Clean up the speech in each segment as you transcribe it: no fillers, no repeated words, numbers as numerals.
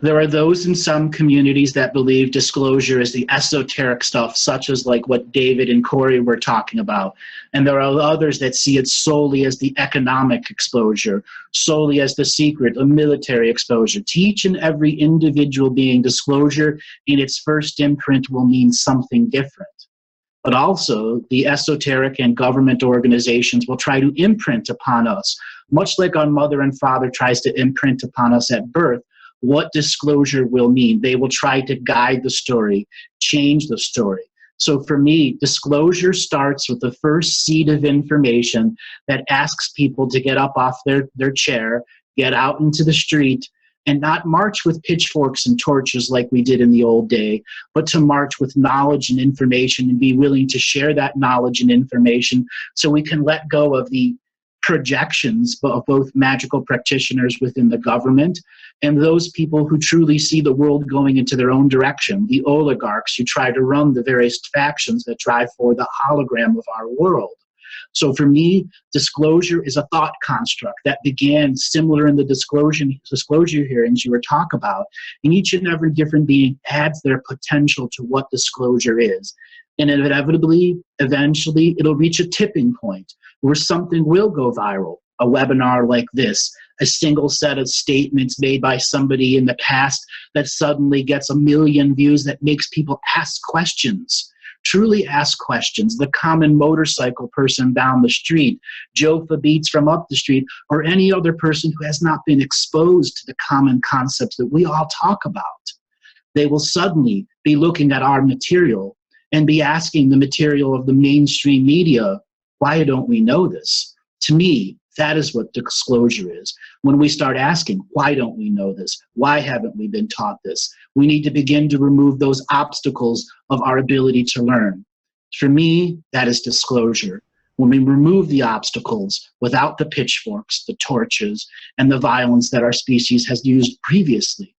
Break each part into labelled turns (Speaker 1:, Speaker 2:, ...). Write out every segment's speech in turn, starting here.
Speaker 1: There are those in some communities that believe disclosure is the esoteric stuff, such as like what David and Corey were talking about. And there are others that see it solely as the economic exposure, solely as the secret, the military exposure. To each and every individual being, disclosure in its first imprint will mean something different. But also, the esoteric and government organizations will try to imprint upon us, much like our mother and father tries to imprint upon us at birth, what disclosure will mean. They will try to guide the story, change the story. So for me, disclosure starts with the first seed of information that asks people to get up off their chair, get out into the street, and not march with pitchforks and torches like we did in the old day, but to march with knowledge and information and be willing to share that knowledge and information so we can let go of the projections of both magical practitioners within the government and those people who truly see the world going into their own direction, the oligarchs who try to run the various factions that drive forward the hologram of our world. So for me, disclosure is a thought construct that began similar in the disclosure hearings you were talking about, and each and every different being adds their potential to what disclosure is. And inevitably, eventually, it'll reach a tipping point where something will go viral. A webinar like this, a single set of statements made by somebody in the past that suddenly gets 1 million views that makes people ask questions. Truly ask questions. The common motorcycle person down the street, Joe Fabeats from up the street, or any other person who has not been exposed to the common concepts that we all talk about. They will suddenly be looking at our material and be asking the material of the mainstream media, why don't we know this? To me, that is what disclosure is. When we start asking, why don't we know this? Why haven't we been taught this? We need to begin to remove those obstacles of our ability to learn. For me, that is disclosure. When we remove the obstacles without the pitchforks, the torches, and the violence that our species has used previously.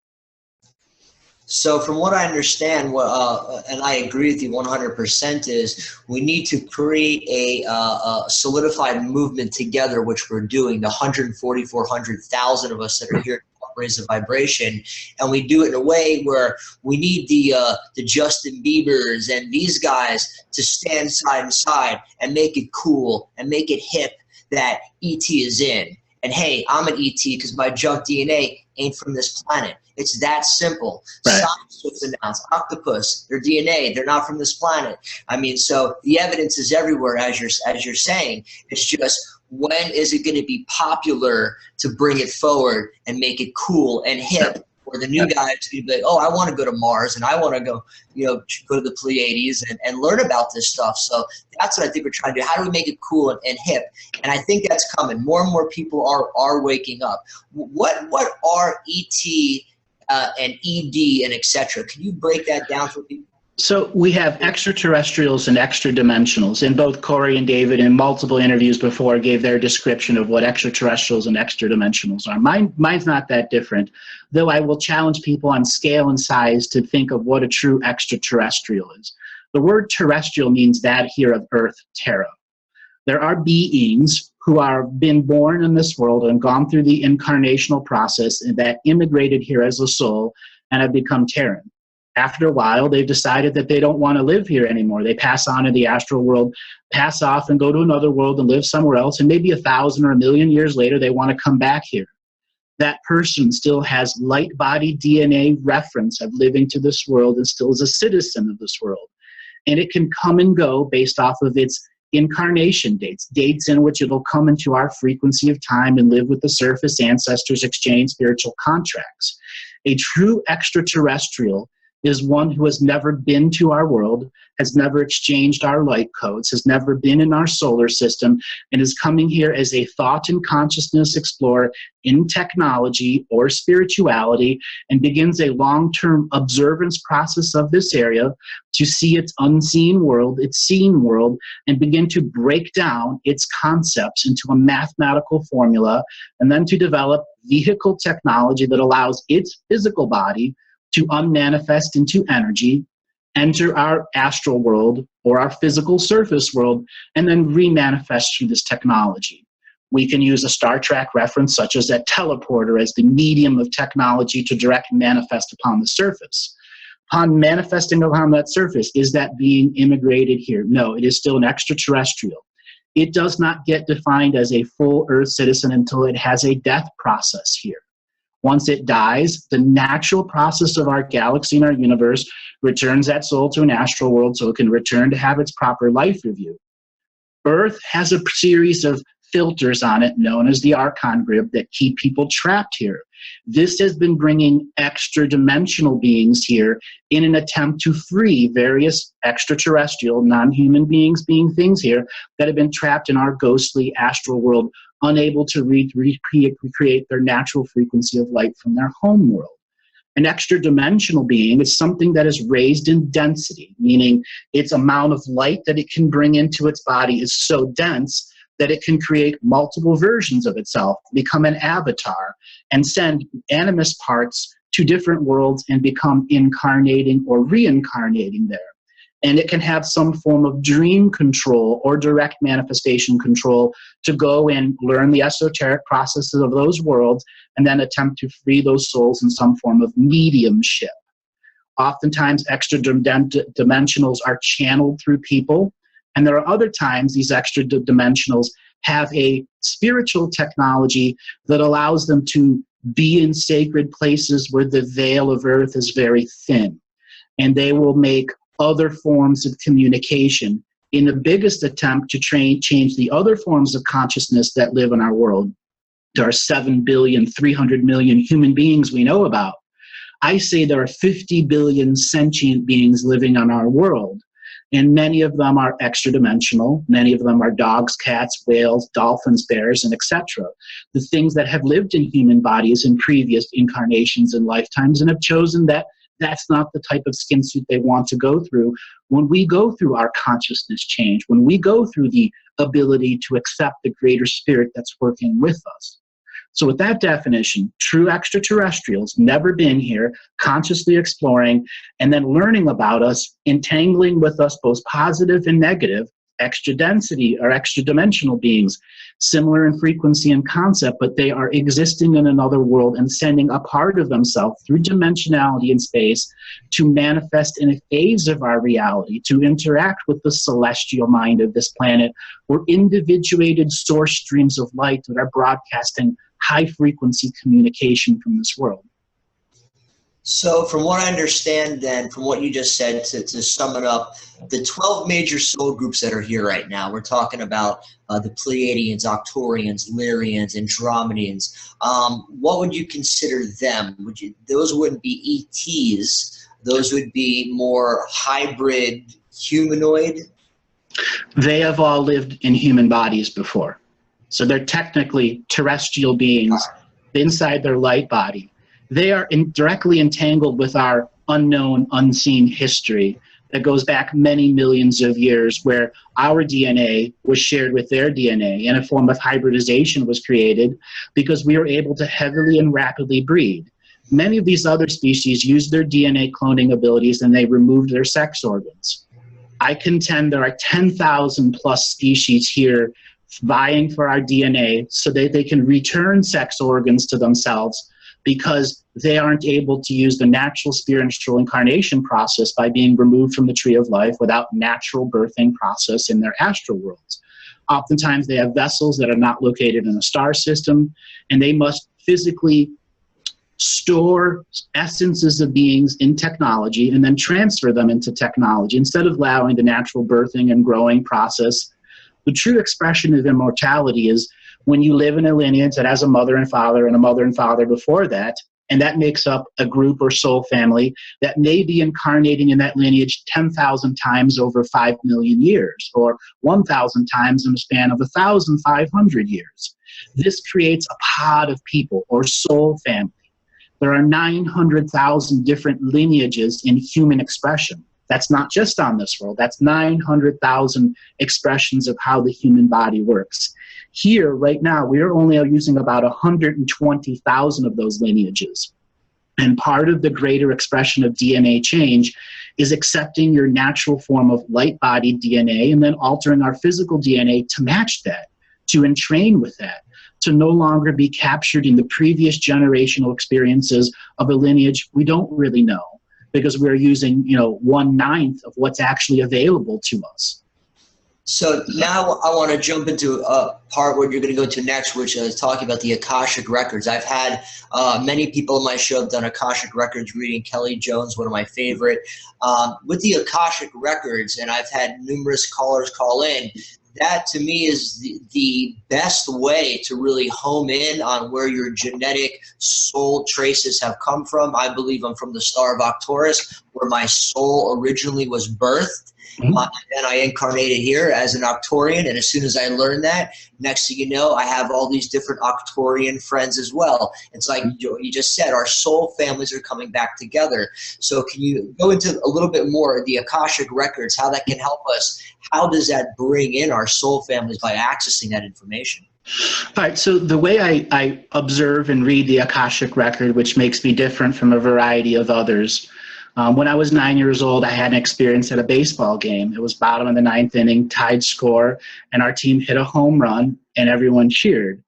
Speaker 2: So from what I understand, and I agree with you 100%, is we need to create a solidified movement together, which we're doing, the 144,000 of us that are here to raise the vibration. And we do it in a way where we need the Justin Biebers and these guys to stand side by side and make it cool and make it hip that ET is in. And hey, I'm an ET because my junk DNA ain't from this planet. It's that simple.
Speaker 1: Right.
Speaker 2: Science just announced octopus, their DNA, they're not from this planet. I mean, so the evidence is everywhere, as you're saying. It's just, when is it going to be popular to bring it forward and make it cool and hip? Or the new guys going to be like, oh, I want to go to Mars and I want to go, go to the Pleiades and learn about this stuff. So that's what I think we're trying to do. How do we make it cool and hip? And I think that's coming. More and more people are waking up. What are ET and ED and etc.? Can you break that down for people?
Speaker 1: So we have extraterrestrials and extra-dimensionals, and both Corey and David in multiple interviews before gave their description of what extraterrestrials and extra-dimensionals are. Mine's not that different, though I will challenge people on scale and size to think of what a true extraterrestrial is. The word terrestrial means that here of Earth, terra. There are beings who are been born in this world and gone through the incarnational process and that immigrated here as a soul and have become Terran. After a while, they've decided that they don't want to live here anymore. They pass on in the astral world, pass off and go to another world and live somewhere else, and maybe 1,000 or 1,000,000 years later, they want to come back here. That person still has light-body DNA reference of living to this world and still is a citizen of this world. And it can come and go based off of its incarnation dates in which it'll come into our frequency of time and live with the surface ancestors, exchange spiritual contracts. A true extraterrestrial is one who has never been to our world, has never exchanged our light codes, has never been in our solar system, and is coming here as a thought and consciousness explorer in technology or spirituality, and begins a long-term observance process of this area to see its unseen world, its seen world, and begin to break down its concepts into a mathematical formula, and then to develop vehicle technology that allows its physical body to unmanifest into energy, enter our astral world or our physical surface world, and then remanifest through this technology. We can use a Star Trek reference such as that teleporter as the medium of technology to directly manifest upon the surface. Upon manifesting upon that surface, is that being immigrated here? No, it is still an extraterrestrial. It does not get defined as a full Earth citizen until it has a death process here. Once it dies, the natural process of our galaxy and our universe returns that soul to an astral world so it can return to have its proper life review. Earth has a series of filters on it known as the Archon grid that keep people trapped here. This has been bringing extra-dimensional beings here in an attempt to free various extraterrestrial, non-human beings, being things here that have been trapped in our ghostly astral world, unable to recreate their natural frequency of light from their home world. An extra-dimensional being is something that is raised in density, meaning its amount of light that it can bring into its body is so dense that it can create multiple versions of itself, become an avatar, and send animus parts to different worlds and become incarnating or reincarnating there. And it can have some form of dream control or direct manifestation control to go and learn the esoteric processes of those worlds and then attempt to free those souls in some form of mediumship. Oftentimes, extra-dimensionals are channeled through people. And there are other times these extra dimensionals have a spiritual technology that allows them to be in sacred places where the veil of earth is very thin. And they will make other forms of communication in the biggest attempt to change the other forms of consciousness that live in our world. There are 7,300,000,000 human beings we know about. I say there are 50 billion sentient beings living on our world. And many of them are extra-dimensional. Many of them are dogs, cats, whales, dolphins, bears, and etc. The things that have lived in human bodies in previous incarnations and lifetimes and have chosen that that's not the type of skin suit they want to go through. When we go through our consciousness change, when we go through the ability to accept the greater spirit that's working with us. So with that definition, true extraterrestrials, never been here, consciously exploring, and then learning about us, entangling with us both positive and negative, extra density or extra dimensional beings, similar in frequency and concept, but they are existing in another world and sending a part of themselves through dimensionality and space to manifest in a phase of our reality, to interact with the celestial mind of this planet, or individuated source streams of light that are broadcasting high frequency communication from this world.
Speaker 2: So from what I understand then, from what you just said, to sum it up, the 12 major soul groups that are here right now, we're talking about the Pleiadians, Octorians, Lyrians, Andromedians. What would you consider them? Those wouldn't be ETs. Those would be more hybrid humanoid?
Speaker 1: They have all lived in human bodies before. So they're technically terrestrial beings inside their light body. They are directly entangled with our unknown, unseen history that goes back many millions of years, where our DNA was shared with their DNA and a form of hybridization was created because we were able to heavily and rapidly breed. Many of these other species used their DNA cloning abilities and they removed their sex organs. I contend there are 10,000 plus species here vying for our DNA so that they can return sex organs to themselves because they aren't able to use the natural spiritual incarnation process by being removed from the tree of life without natural birthing process in their astral worlds. Oftentimes they have vessels that are not located in a star system, and they must physically store essences of beings in technology and then transfer them into technology instead of allowing the natural birthing and growing process. The true expression of immortality is when you live in a lineage that has a mother and father and a mother and father before that, and that makes up a group or soul family that may be incarnating in that lineage 10,000 times over 5 million years, or 1,000 times in the span of 1,500 years. This creates a pod of people or soul family. There are 900,000 different lineages in human expression. That's not just on this world. That's 900,000 expressions of how the human body works. Here, right now, we're only using about 120,000 of those lineages. And part of the greater expression of DNA change is accepting your natural form of light-bodied DNA and then altering our physical DNA to match that, to entrain with that, to no longer be captured in the previous generational experiences of a lineage we don't really know, because we're using, 1/9 of what's actually available to us.
Speaker 2: So now I want to jump into a part where you're going to go to next, which is talking about the Akashic Records. I've had many people on my show have done Akashic Records reading. Kelly Jones, one of my favorite. With the Akashic Records, and I've had numerous callers call in, that to me is the best way to really home in on where your genetic soul traces have come from. I believe I'm from the star of Arcturus, where my soul originally was birthed. And I incarnated here as an Arcturian, and as soon as I learned that, next thing you know, I have all these different Arcturian friends as well. It's like you just said, our soul families are coming back together. So can you go into a little bit more of the Akashic Records, how that can help us? How does that bring in our soul families by accessing that information?
Speaker 1: All right, so the way I observe and read the Akashic Record, which makes me different from a variety of others, when I was 9 years old, I had an experience at a baseball game. It was bottom of the 9th inning, tied score, and our team hit a home run, and everyone cheered.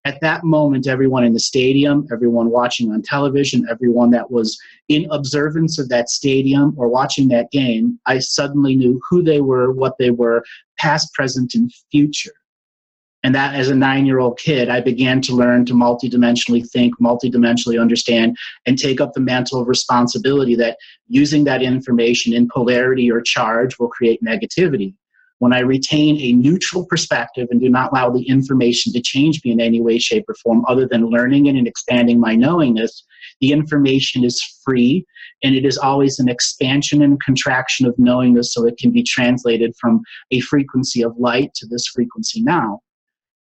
Speaker 1: At that moment, everyone in the stadium, everyone watching on television, everyone that was in observance of that stadium or watching that game, I suddenly knew who they were, what they were, past, present, and future. And that, as a 9-year-old kid, I began to learn to multidimensionally think, multidimensionally understand, and take up the mantle of responsibility that using that information in polarity or charge will create negativity. When I retain a neutral perspective and do not allow the information to change me in any way, shape, or form other than learning it and expanding my knowingness, the information is free, and it is always an expansion and contraction of knowingness, so it can be translated from a frequency of light to this frequency now.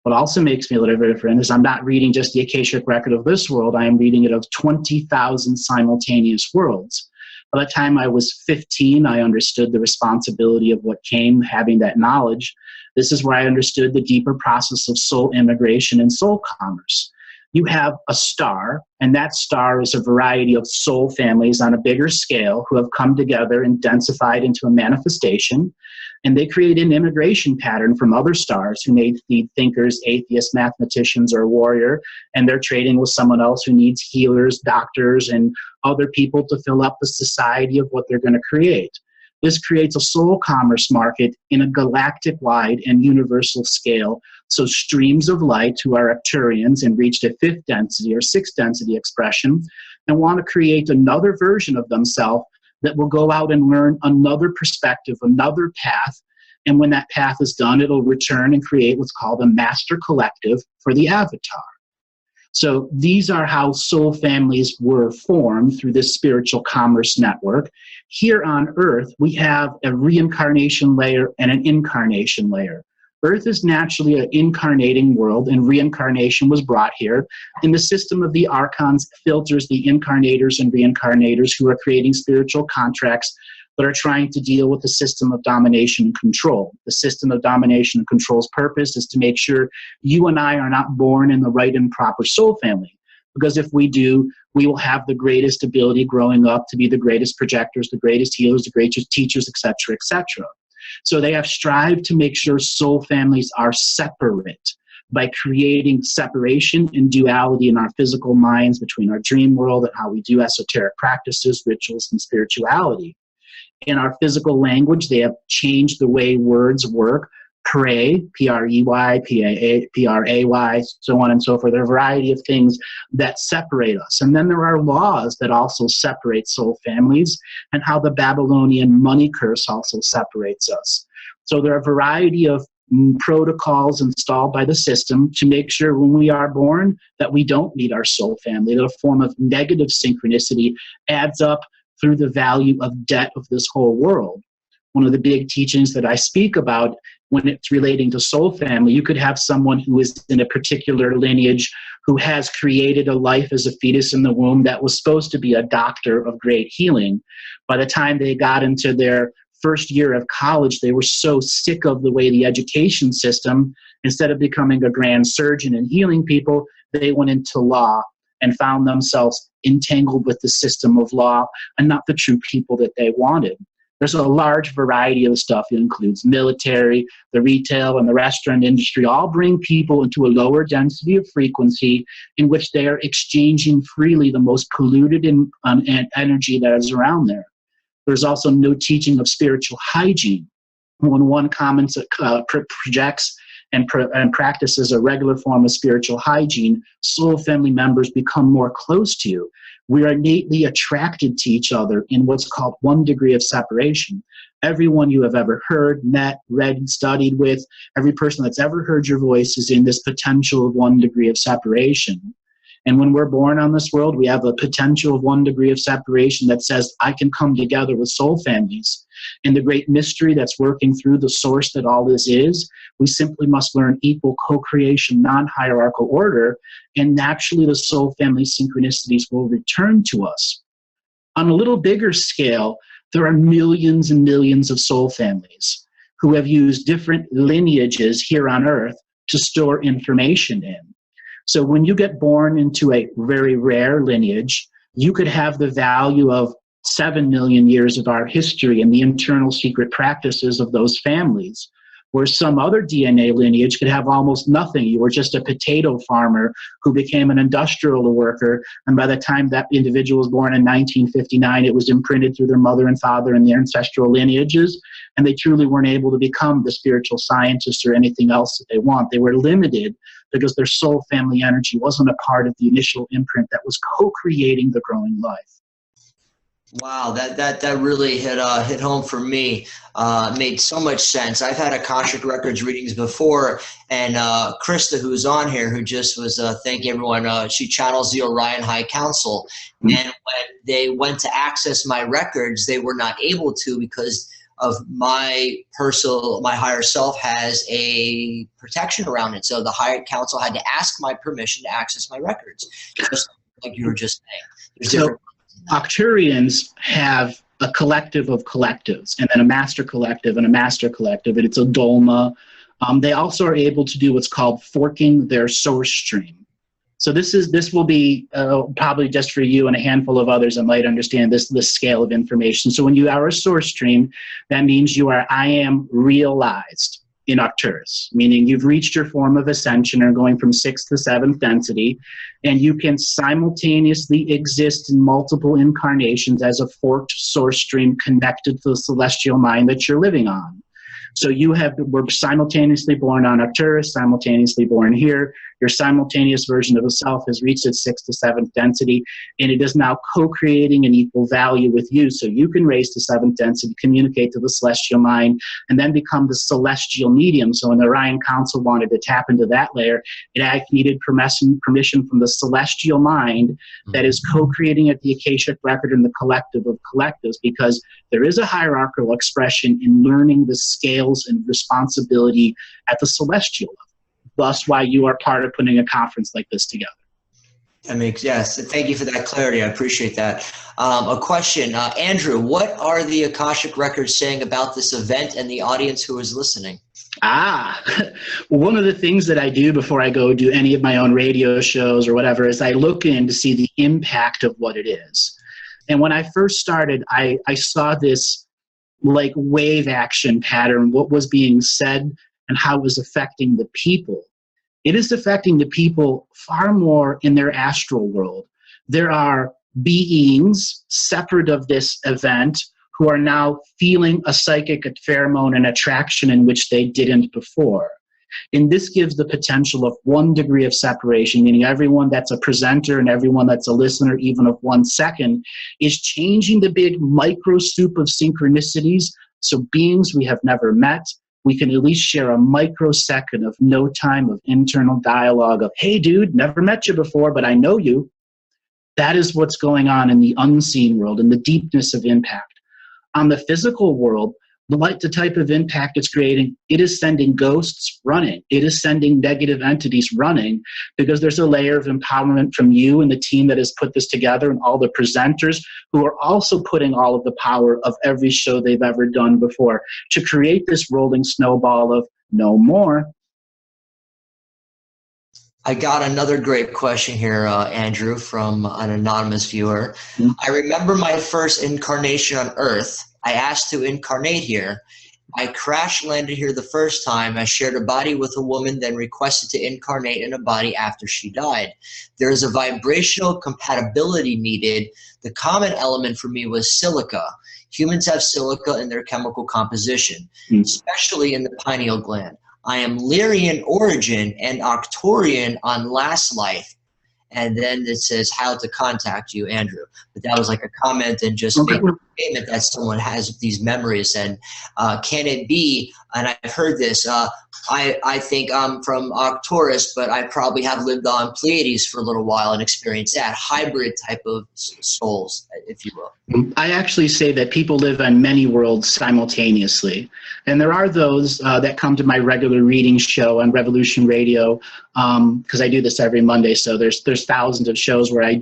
Speaker 1: What also makes me a little bit different is I'm not reading just the Akashic Record of this world. I am reading it of 20,000 simultaneous worlds. By the time I was 15, I understood the responsibility of what came, having that knowledge. This is where I understood the deeper process of soul immigration and soul commerce. You have a star, and that star is a variety of soul families on a bigger scale who have come together and densified into a manifestation. And they create an immigration pattern from other stars who may be thinkers, atheists, mathematicians, or a warrior, and they're trading with someone else who needs healers, doctors, and other people to fill up the society of what they're going to create. This creates a soul commerce market in a galactic-wide and universal scale. So streams of light who are Arcturians and reached a 5th density or 6th density expression and want to create another version of themselves that will go out and learn another perspective, another path. And when that path is done, it'll return and create what's called a master collective for the avatar. So these are how soul families were formed through this spiritual commerce network. Here on Earth, we have a reincarnation layer and an incarnation layer. Earth is naturally an incarnating world, and reincarnation was brought here. And the system of the archons filters the incarnators and reincarnators who are creating spiritual contracts that are trying to deal with the system of domination and control. The system of domination and control's purpose is to make sure you and I are not born in the right and proper soul family. Because if we do, we will have the greatest ability growing up to be the greatest projectors, the greatest healers, the greatest teachers, etc., etc. So they have strived to make sure soul families are separate by creating separation and duality in our physical minds between our dream world and how we do esoteric practices, rituals, and spirituality. In our physical language, they have changed the way words work. Pray, P-R-E-Y, P-R-A-Y, so on and so forth. There are a variety of things that separate us. And then there are laws that also separate soul families, and how the Babylonian money curse also separates us. So there are a variety of protocols installed by the system to make sure when we are born that we don't meet our soul family, that a form of negative synchronicity adds up through the value of debt of this whole world. One of the big teachings that I speak about when it's relating to soul family, you could have someone who is in a particular lineage who has created a life as a fetus in the womb that was supposed to be a doctor of great healing. By the time they got into their first year of college, they were so sick of the way the education system, instead of becoming a grand surgeon and healing people, they went into law and found themselves entangled with the system of law and not the true people that they wanted. There's a large variety of stuff. It includes military, the retail, and the restaurant industry, all bring people into a lower density of frequency in which they are exchanging freely the most polluted energy that is around there. There's also no teaching of spiritual hygiene. When one comments, projects and practices a regular form of spiritual hygiene, soul family members become more close to you. We are innately attracted to each other in what's called 1 degree of separation. Everyone you have ever heard, met, read, studied with, every person that's ever heard your voice is in this potential of 1 degree of separation. And when we're born on this world, we have a potential of 1 degree of separation that says, I can come together with soul families. And the great mystery that's working through the source that all this is, we simply must learn equal co-creation, non-hierarchical order, and naturally the soul family synchronicities will return to us. On a little bigger scale, there are millions and millions of soul families who have used different lineages here on Earth to store information in. So when you get born into a very rare lineage, you could have the value of 7 million years of our history and the internal secret practices of those families, where some other DNA lineage could have almost nothing. You were just a potato farmer who became an industrial worker, and by the time that individual was born in 1959, it was imprinted through their mother and father and their ancestral lineages, and they truly weren't able to become the spiritual scientists or anything else that they want. They were limited because their soul family energy wasn't a part of the initial imprint that was co-creating the growing life.
Speaker 2: Wow, that really hit home for me. Made so much sense. I've had Akashic Records readings before, and Krista, who's on here, who just was thanking everyone, she channels the Orion High Council. Mm-hmm. And when they went to access my records, they were not able to because of my higher self has a protection around it. So the higher council had to ask my permission to access my records, just like you were just saying. There's different.
Speaker 1: Octurians have a collective of collectives, and then a master collective and a master collective, and it's a dolma. They also are able to do what's called forking their source stream. So this will be probably just for you and a handful of others that might understand this scale of information. So when you are a source stream, that means you are I am realized in Arcturus, meaning you've reached your form of ascension or going from 6th to 7th density, and you can simultaneously exist in multiple incarnations as a forked source stream connected to the celestial mind that you're living on. So we're simultaneously born on Arcturus, simultaneously born here. Your simultaneous version of the self has reached its 6th to 7th density, and it is now co-creating an equal value with you. So you can raise to 7th density, communicate to the celestial mind, and then become the celestial medium. So when the Orion Council wanted to tap into that layer, it needed permission from the celestial mind that is co-creating at the Akashic record and the collective of collectives, because there is a hierarchical expression in learning the scales and responsibility at the celestial level. Thus why you are part of putting a conference like this together.
Speaker 2: That makes, yes. Thank you for that clarity. I appreciate that. A question, Andrew, what are the Akashic records saying about this event and the audience who is listening?
Speaker 1: One of the things that I do before I go do any of my own radio shows or whatever is I look in to see the impact of what it is. And when I first started, I saw this like wave action pattern, what was being said and how it was affecting the people. It is affecting the people far more in their astral world. There are beings separate of this event who are now feeling a psychic pheromone and attraction in which they didn't before. And this gives the potential of 1 degree of separation, meaning everyone that's a presenter and everyone that's a listener, even of 1 second, is changing the big micro soup of synchronicities. So beings we have never met, we can at least share a microsecond of no time of internal dialogue of, hey dude, never met you before, but I know you. That is what's going on in the unseen world and the deepness of impact. On the physical world, the type of impact it's creating, it is sending ghosts running. It is sending negative entities running because there's a layer of empowerment from you and the team that has put this together and all the presenters who are also putting all of the power of every show they've ever done before to create this rolling snowball of no more.
Speaker 2: I got another great question here, Andrew, from an anonymous viewer. Mm-hmm. I remember my first incarnation on Earth. I asked to incarnate here. I crash landed here the first time. I shared a body with a woman, then requested to incarnate in a body after she died. There is a vibrational compatibility needed. The common element for me was silica. Humans have silica in their chemical composition, especially in the pineal gland. I am Lyrian origin and Arcturian on last life. And then it says how to contact you, Andrew. But that was like a comment and just a statement that someone has these memories. And can it be, and I've heard this, I think I'm from Arcturus, but I probably have lived on Pleiades for a little while and experienced that hybrid type of souls, if you will.
Speaker 1: I actually say that people live on many worlds simultaneously. And there are those that come to my regular reading show on Revolution Radio, because I do this every Monday. So there's thousands of shows where I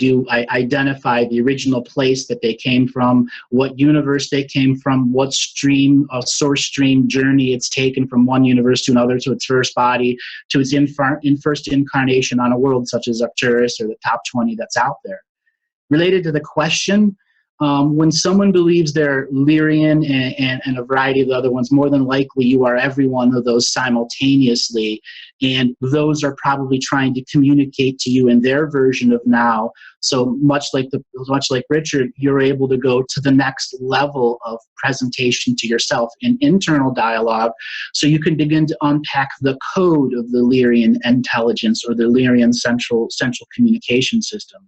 Speaker 1: identify the original place that they came from, what universe they came from, what stream, source stream journey it's taken from one universe to another, to its first body, to its first incarnation on a world such as Arcturus or the top 20 that's out there. Related to the question, when someone believes they're Lyrian and a variety of the other ones, more than likely you are every one of those simultaneously, and those are probably trying to communicate to you in their version of now. So much like Richard, you're able to go to the next level of presentation to yourself in internal dialogue, so you can begin to unpack the code of the Lyrian intelligence or the Lyrian central communication system.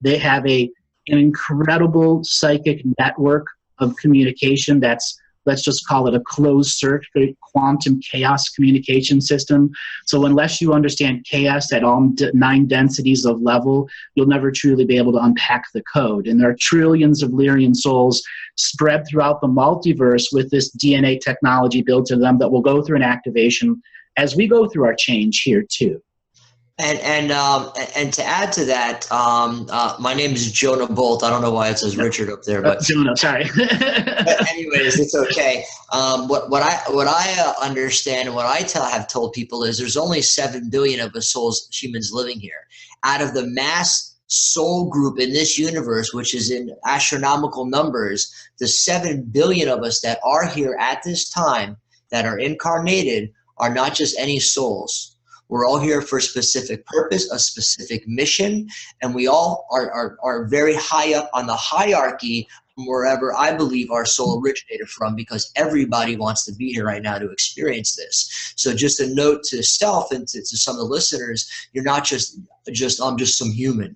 Speaker 1: They have an incredible psychic network of communication that's, let's just call it a closed circuit quantum chaos communication system. So unless you understand chaos at all 9 densities of level, you'll never truly be able to unpack the code. And there are trillions of Lyrian souls spread throughout the multiverse with this DNA technology built to them that will go through an activation as we go through our change here too.
Speaker 2: And to add to that, my name is Jonah Bolt. I don't know why it says Richard up there, but
Speaker 1: Jonah, sorry.
Speaker 2: But anyways, it's okay. What I understand and what I have told people is there's only 7 billion of us humans living here. Out of the mass soul group in this universe, which is in astronomical numbers, the 7 billion of us that are here at this time that are incarnated are not just any souls. We're all here for a specific purpose, a specific mission, and we all are very high up on the hierarchy from wherever I believe our soul originated from, because everybody wants to be here right now to experience this. So just a note to self and to some of the listeners, you're not just I'm just some human.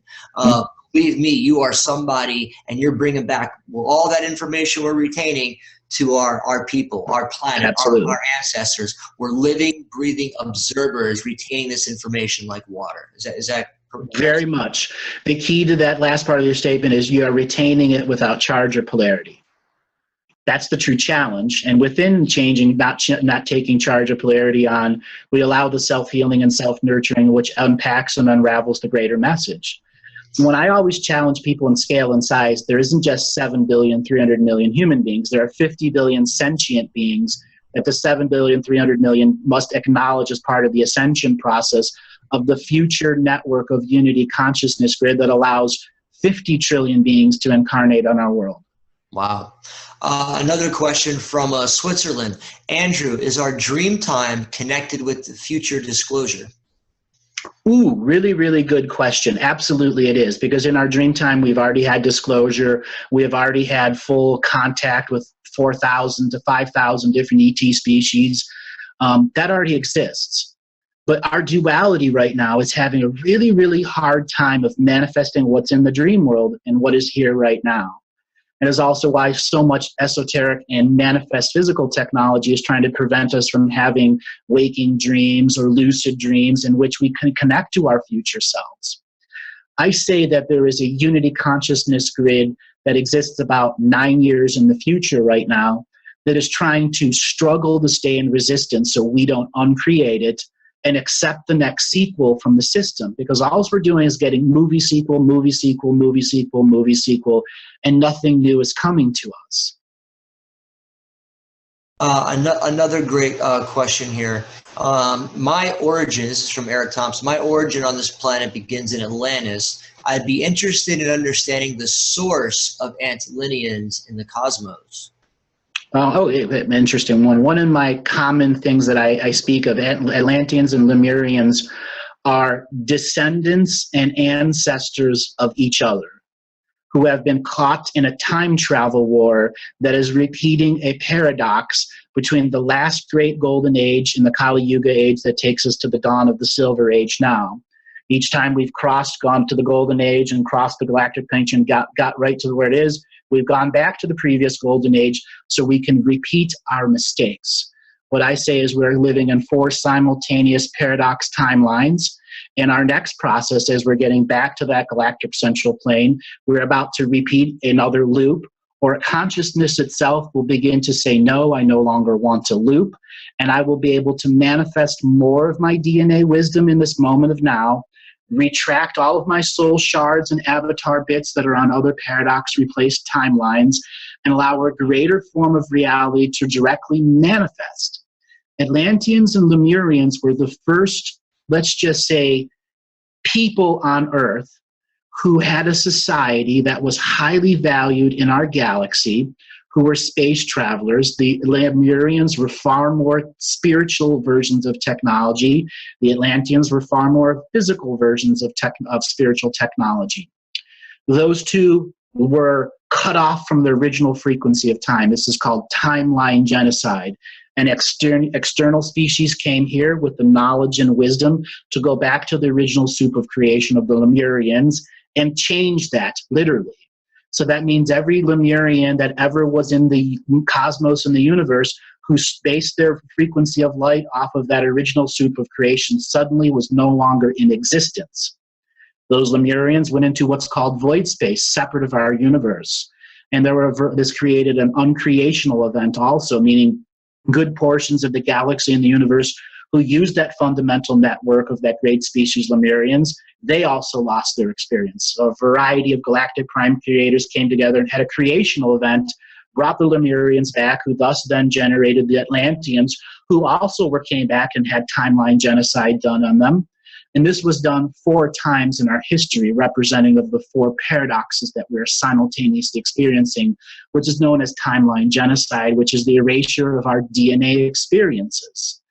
Speaker 2: Believe me, you are somebody, and you're bringing back all that information we're retaining to our people, our planet, our ancestors. We're living, breathing observers retaining this information like water. Is that
Speaker 1: very much? The key to that last part of your statement is you are retaining it without charge or polarity. That's the true challenge. And within changing, not taking charge of polarity on, we allow the self-healing and self-nurturing, which unpacks and unravels the greater message. When I always challenge people in scale and size, there isn't just 7,300,000,000 human beings. There are 50 billion sentient beings that the 7,300,000,000 must acknowledge as part of the Ascension process of the future network of unity consciousness grid that allows 50 trillion beings to incarnate on our world.
Speaker 2: Wow. Another question from Switzerland. Andrew, is our dream time connected with the future disclosure?
Speaker 1: Ooh, really, really good question. Absolutely it is, because in our dream time, we've already had disclosure. We have already had full contact with 4,000 to 5,000 different ET species. That already exists. But our duality right now is having a really, really hard time of manifesting what's in the dream world and what is here right now. And is also why so much esoteric and manifest physical technology is trying to prevent us from having waking dreams or lucid dreams in which we can connect to our future selves. I say that there is a unity consciousness grid that exists about 9 years in the future right now that is trying to struggle to stay in resistance so we don't uncreate it and accept the next sequel from the system, because all we're doing is getting movie sequel, movie sequel, movie sequel, movie sequel, and nothing new is coming to us.
Speaker 2: Another great question here. My origin, this is from Eric Thompson, my origin on this planet begins in Atlantis. I'd be interested in understanding the source of Atlanteans in the cosmos.
Speaker 1: Interesting one. One of my common things that I speak of, Atlanteans and Lemurians are descendants and ancestors of each other, who have been caught in a time travel war that is repeating a paradox between the last great golden age and the Kali Yuga age that takes us to the dawn of the Silver Age now. Each time we've gone to the golden age and crossed the galactic pinch, got right to where it is, we've gone back to the previous golden age so we can repeat our mistakes. What I say is we're living in 4 simultaneous paradox timelines. And our next process, as we're getting back to that galactic central plane, we're about to repeat another loop, or consciousness itself will begin to say, no, I no longer want to loop, and I will be able to manifest more of my DNA wisdom in this moment of now, retract all of my soul shards and avatar bits that are on other paradox replaced timelines, and allow a greater form of reality to directly manifest. Atlanteans and Lemurians were the first, let's just say, people on Earth who had a society that was highly valued in our galaxy, who were space travelers. The Lemurians were far more spiritual versions of technology. The Atlanteans were far more physical versions of spiritual technology. Those two were cut off from the original frequency of time. This is called timeline genocide. An external species came here with the knowledge and wisdom to go back to the original soup of creation of the Lemurians and change that, literally. So that means every Lemurian that ever was in the cosmos and the universe who based their frequency of light off of that original soup of creation suddenly was no longer in existence. Those Lemurians went into what's called void space, separate of our universe. And this created an uncreational event also, meaning good portions of the galaxy and the universe who used that fundamental network of that great species Lemurians, they also lost their experience. So a variety of galactic crime creators came together and had a creational event, brought the Lemurians back, who thus then generated the Atlanteans, who also came back and had timeline genocide done on them. And this was done 4 times in our history, representing of the 4 paradoxes that we're simultaneously experiencing, which is known as timeline genocide, which is the erasure of our DNA experiences.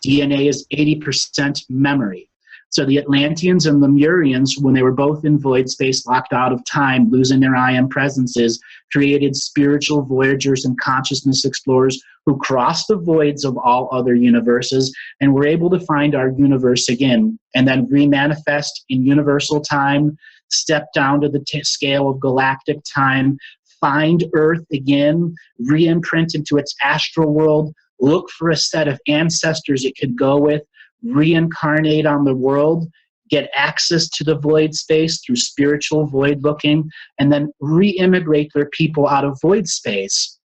Speaker 1: DNA is 80% memory. So the Atlanteans and Lemurians, when they were both in void space, locked out of time, losing their I am presences, created spiritual voyagers and consciousness explorers who crossed the voids of all other universes and were able to find our universe again, and then remanifest in universal time, step down to the scale of galactic time, find Earth again, re-imprint into its astral world, look for a set of ancestors it could go with, reincarnate on the world, get access to the void space through spiritual void looking, and then re-immigrate their people out of void space.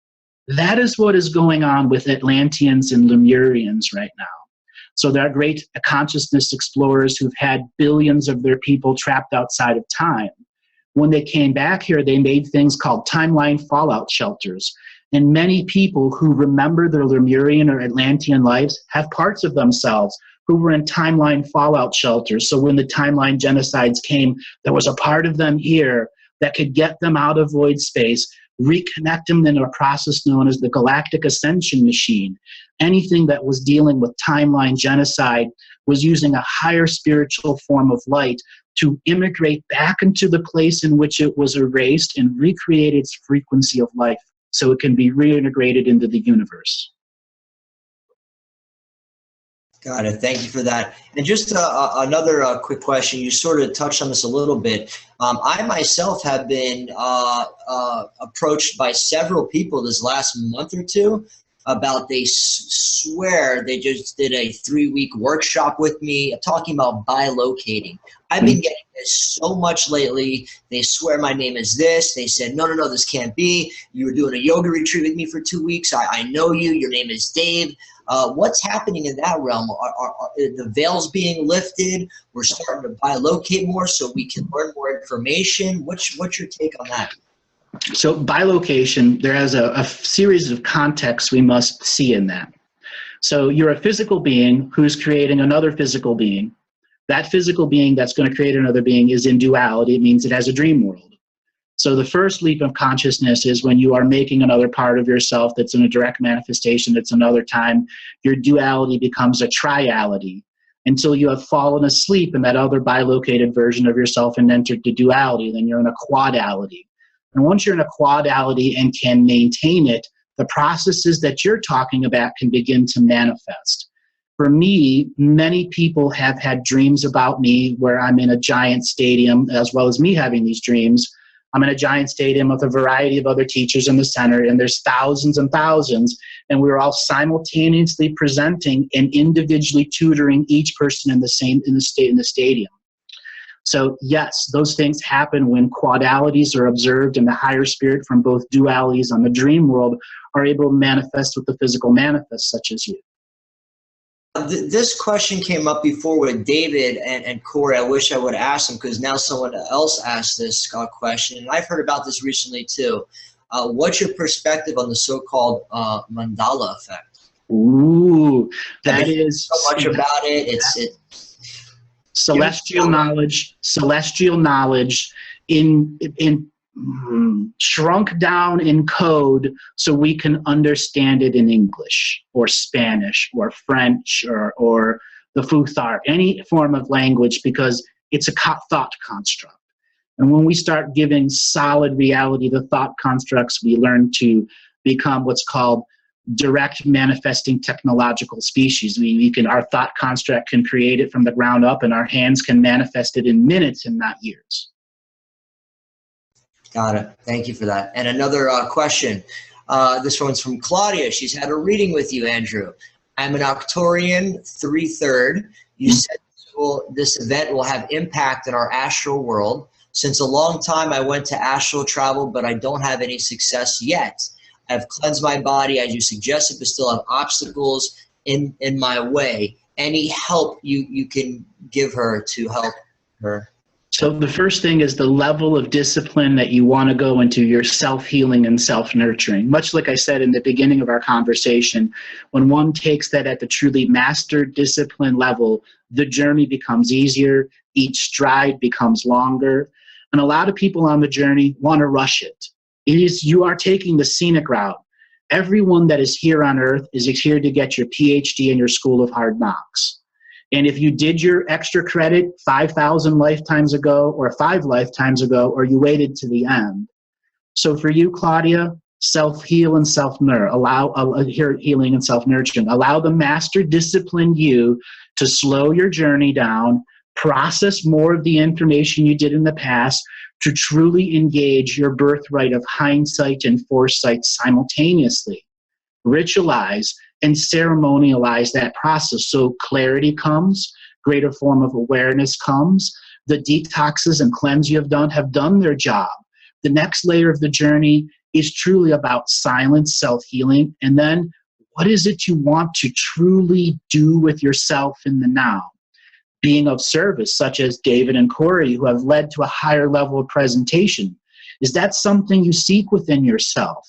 Speaker 1: That is what is going on with Atlanteans and Lemurians right now. So there are great consciousness explorers who've had billions of their people trapped outside of time. When they came back here, they made things called timeline fallout shelters. And many people who remember their Lemurian or Atlantean lives have parts of themselves who were in timeline fallout shelters. So when the timeline genocides came, there was a part of them here that could get them out of void space, reconnect them in a process known as the Galactic Ascension machine. Anything that was dealing with timeline genocide was using a higher spiritual form of light to immigrate back into the place in which it was erased and recreate its frequency of life so it can be reintegrated into the universe.
Speaker 2: Got it. Thank you for that. And just another quick question. You sort of touched on this a little bit. I myself have been approached by several people this last month or two about they swear they just did a 3-week workshop with me talking about bilocating. I've been getting this so much lately. They swear my name is this. They said, no, this can't be. You were doing a yoga retreat with me for 2 weeks. I know you. Your name is Dave. What's happening in that realm? Are the veils being lifted? We're starting to bilocate more so we can learn more information. What's your take on that?
Speaker 1: So bilocation, there is a series of contexts we must see in that. So you're a physical being who's creating another physical being. That physical being that's going to create another being is in duality. It means it has a dream world. So the first leap of consciousness is when you are making another part of yourself that's in a direct manifestation. That's another time your duality becomes a triality until you have fallen asleep in that other bilocated version of yourself and entered the duality. Then you're in a quadality. And once you're in a quadality and can maintain it, the processes that you're talking about can begin to manifest. For me, many people have had dreams about me where I'm in a giant stadium, as well as me having these dreams. I'm in a giant stadium with a variety of other teachers in the center, and there's thousands and thousands, and we're all simultaneously presenting and individually tutoring each person in the stadium. So yes, those things happen when quadalities are observed, and the higher spirit from both dualities on the dream world are able to manifest with the physical manifest, such as you.
Speaker 2: This question came up before with David and Corey. I wish I would have asked them, because now someone else asked this question, and I've heard about this recently too. What's your perspective on the so-called mandala effect?
Speaker 1: Ooh, that is
Speaker 2: so much about it. It's
Speaker 1: celestial knowledge. Celestial knowledge in shrunk down in code so we can understand it in English or Spanish or French or the Futhark, any form of language, because it's a thought construct. And when we start giving solid reality to thought constructs, we learn to become what's called direct manifesting technological species. Our thought construct can create it from the ground up, and our hands can manifest it in minutes and not years.
Speaker 2: Got it. Thank you for that. And another question. This one's from Claudia. She's had a reading with you, Andrew. I'm an Octorian 3/3. You said this event will have impact in our astral world. Since a long time, I went to astral travel, but I don't have any success yet. I've cleansed my body, as you suggested, but still have obstacles in my way. Any help you can give her to help her?
Speaker 1: So the first thing is the level of discipline that you want to go into your self-healing and self-nurturing. Much like I said in the beginning of our conversation, when one takes that at the truly mastered discipline level, the journey becomes easier, each stride becomes longer, and a lot of people on the journey want to rush it. You are taking the scenic route. Everyone that is here on earth is here to get your PhD in your School of Hard Knocks. And if you did your extra credit 5,000 lifetimes ago or 5 lifetimes ago, or you waited to the end. So for you, Claudia, self-heal and healing and self-nurturing. Allow the master discipline you to slow your journey down, process more of the information you did in the past, to truly engage your birthright of hindsight and foresight simultaneously. Ritualize and ceremonialize that process so clarity comes, greater form of awareness comes, the detoxes and cleanse you have done their job. The next layer of the journey is truly about silence, self-healing, and then what is it you want to truly do with yourself in the now? Being of service, such as David and Corey, who have led to a higher level of presentation. Is that something you seek within yourself?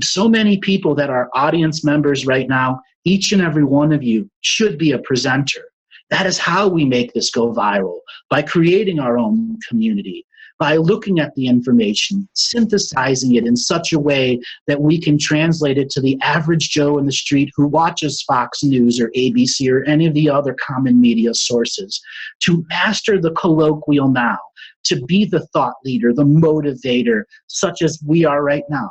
Speaker 1: So many people that are audience members right now, each and every one of you should be a presenter. That is how we make this go viral, by creating our own community, by looking at the information, synthesizing it in such a way that we can translate it to the average Joe in the street who watches Fox News or ABC or any of the other common media sources, to master the colloquial now, to be the thought leader, the motivator, such as we are right now.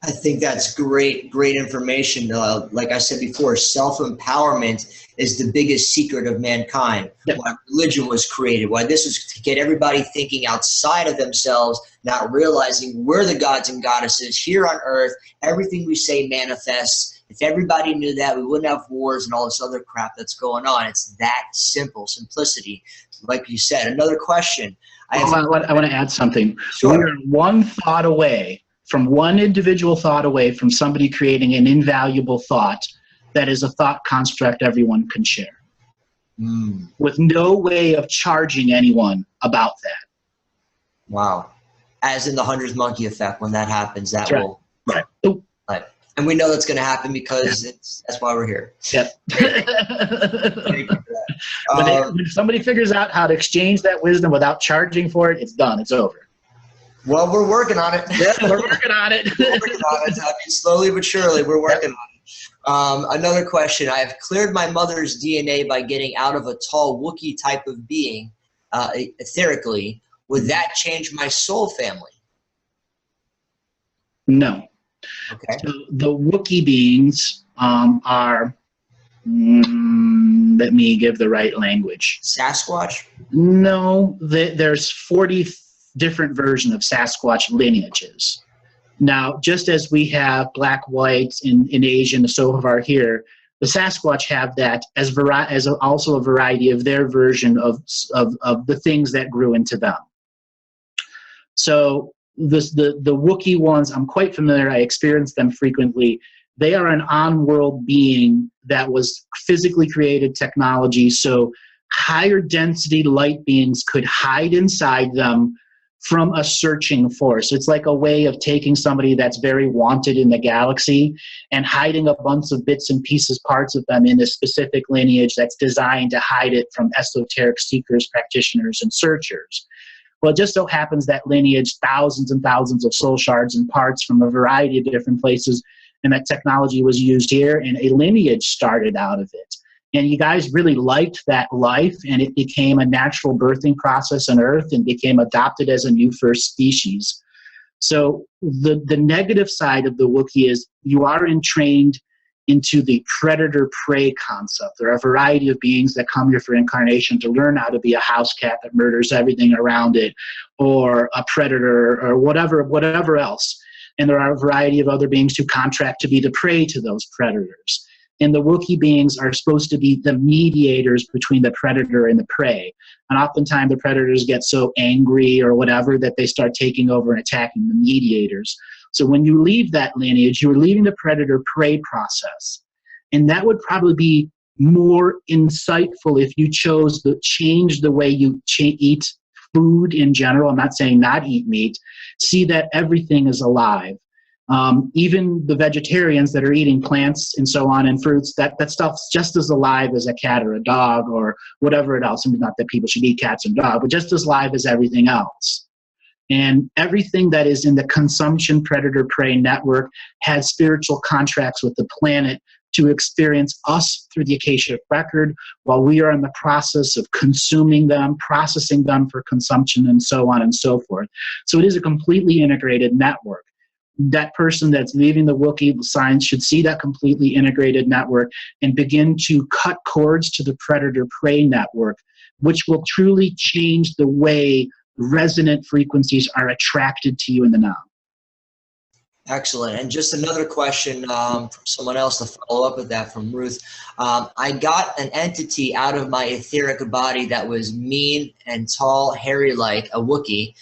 Speaker 2: I think that's great information. Like I said before, self-empowerment is the biggest secret of mankind. Yep. Why religion was created, why this was to get everybody thinking outside of themselves, not realizing we're the gods and goddesses here on earth. Everything we say manifests. If everybody knew that, we wouldn't have wars and all this other crap that's going on. It's that simple, simplicity. Like you said. Another question. I want
Speaker 1: to add something.
Speaker 2: Sure.
Speaker 1: We're one thought away, from one individual thought away from somebody creating an invaluable thought that is a thought construct everyone can share. With no way of charging anyone about that.
Speaker 2: Wow. As in the 100th monkey effect, when that happens, that
Speaker 1: that's
Speaker 2: will.
Speaker 1: Right.
Speaker 2: Right. And we know that's going to happen because that's why we're here.
Speaker 1: Yep. When somebody figures out how to exchange that wisdom without charging for it, it's done. It's over.
Speaker 2: Well, we're working on it.
Speaker 1: Yeah, we're working on it.
Speaker 2: We're working on it. I mean, slowly but surely, we're working on it. Another question. I have cleared my mother's DNA by getting out of a tall Wookiee type of being, etherically. Would that change my soul family?
Speaker 1: No.
Speaker 2: Okay.
Speaker 1: So the Wookiee beings are, let me give the right language.
Speaker 2: Sasquatch?
Speaker 1: No, there's 40 different versions of Sasquatch lineages. Now, just as we have black, whites in Asia and so far here, the Sasquatch have that as also a variety of their version of the things that grew into them. So the Wookiee ones, I'm quite familiar. I experience them frequently. They are an on-world being that was physically created technology, so higher density light beings could hide inside them from a searching force. It's like a way of taking somebody that's very wanted in the galaxy and hiding a bunch of bits and pieces, parts of them in a specific lineage that's designed to hide it from esoteric seekers, practitioners, and searchers. Well, it just so happens that lineage, thousands and thousands of soul shards and parts from a variety of different places, and that technology was used here, and a lineage started out of it. And you guys really liked that life, and it became a natural birthing process on Earth and became adopted as a new first species. So the negative side of the Wookiee is you are entrained into the predator-prey concept. There are a variety of beings that come here for incarnation to learn how to be a house cat that murders everything around it, or a predator, or whatever else. And there are a variety of other beings who contract to be the prey to those predators. And the Wookiee beings are supposed to be the mediators between the predator and the prey. And oftentimes the predators get so angry or whatever that they start taking over and attacking the mediators. So when you leave that lineage, you're leaving the predator-prey process. And that would probably be more insightful if you chose to change the way you eat food in general. I'm not saying not eat meat. See that everything is alive. Even the vegetarians that are eating plants and so on and fruits, that stuff's just as alive as a cat or a dog or whatever else. I mean, not that people should eat cats and dogs, but just as alive as everything else. And everything that is in the consumption predator-prey network has spiritual contracts with the planet to experience us through the Akashic record while we are in the process of consuming them, processing them for consumption, and so on and so forth. So it is a completely integrated network. That person that's leaving the Wookiee signs should see that completely integrated network and begin to cut cords to the predator-prey network, which will truly change the way resonant frequencies are attracted to you in the now.
Speaker 2: Excellent. And just another question from someone else to follow up with that from Ruth. I got an entity out of my etheric body that was mean and tall, hairy like a Wookiee.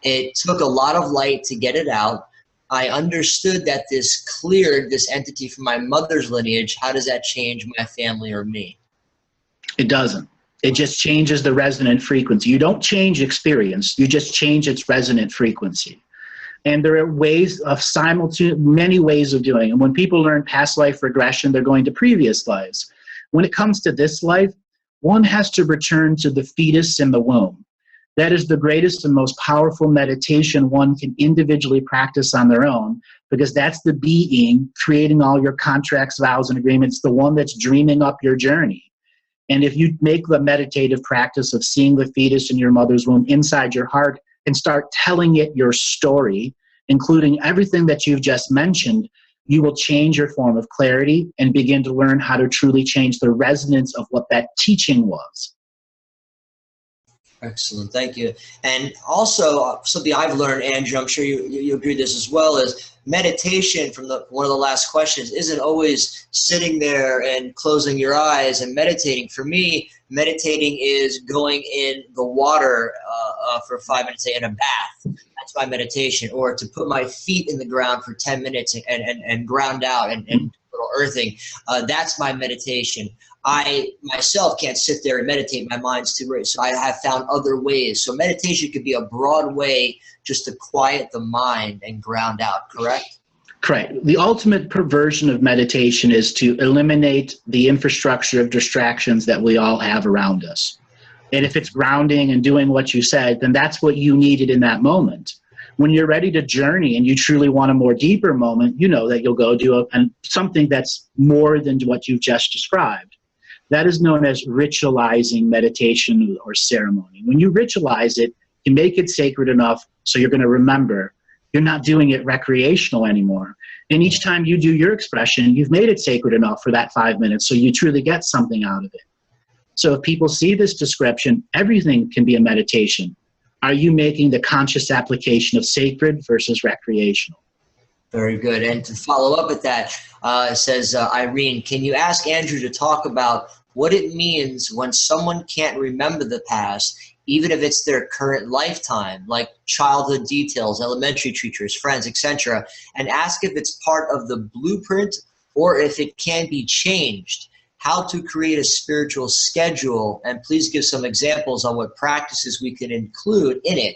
Speaker 2: It took a lot of light to get it out. I understood that this cleared this entity from my mother's lineage. How does that change my family or me?
Speaker 1: It doesn't. It just changes the resonant frequency. You don't change experience. You just change its resonant frequency. And there are ways of many ways of doing it. And when people learn past life regression, they're going to previous lives. When it comes to this life, one has to return to the fetus in the womb. That is the greatest and most powerful meditation one can individually practice on their own, because that's the being creating all your contracts, vows, and agreements, the one that's dreaming up your journey. And if you make the meditative practice of seeing the fetus in your mother's womb inside your heart and start telling it your story, including everything that you've just mentioned, you will change your form of clarity and begin to learn how to truly change the resonance of what that teaching was.
Speaker 2: Excellent, thank you. And also something I've learned, Andrew, I'm sure you agree this as well, is meditation, from one of the last questions, isn't always sitting there and closing your eyes and meditating. For me, meditating is going in the water for 5 minutes in a bath. That's my meditation. Or to put my feet in the ground for 10 minutes and ground out and little earthing. That's my meditation. I myself can't sit there and meditate. My mind's too great. So I have found other ways. So meditation could be a broad way just to quiet the mind and ground out, correct?
Speaker 1: Correct. The ultimate perversion of meditation is to eliminate the infrastructure of distractions that we all have around us. And if it's grounding and doing what you said, then that's what you needed in that moment. When you're ready to journey and you truly want a more deeper moment, you know that you'll go do something that's more than what you've just described. That is known as ritualizing meditation or ceremony. When you ritualize it, you make it sacred enough so you're going to remember. You're not doing it recreational anymore. And each time you do your expression, you've made it sacred enough for that 5 minutes so you truly get something out of it. So if people see this description, everything can be a meditation. Are you making the conscious application of sacred versus recreational?
Speaker 2: Very good. And to follow up with that, says Irene, can you ask Andrew to talk about what it means when someone can't remember the past, even if it's their current lifetime, like childhood details, elementary teachers, friends, etc., and ask if it's part of the blueprint or if it can be changed? How to create a spiritual schedule, and please give some examples on what practices we can include in it.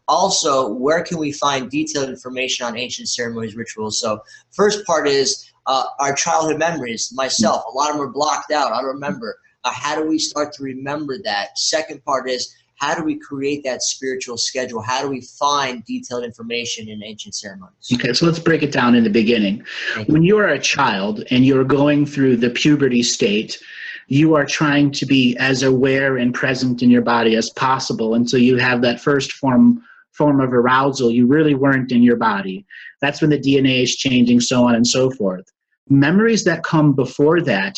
Speaker 2: Also, where can we find detailed information on ancient ceremonies, rituals? So first part is our childhood memories. Myself, a lot of them are blocked out. I don't remember. How do we start to remember that? Second part is, how do we create that spiritual schedule? How do we find detailed information in ancient ceremonies?
Speaker 1: Okay, so let's break it down in the beginning. When you are a child and you're going through the puberty state, you are trying to be as aware and present in your body as possible until you have that first form of arousal. You really weren't in your body. That's when the DNA is changing, so on and so forth. Memories that come before that,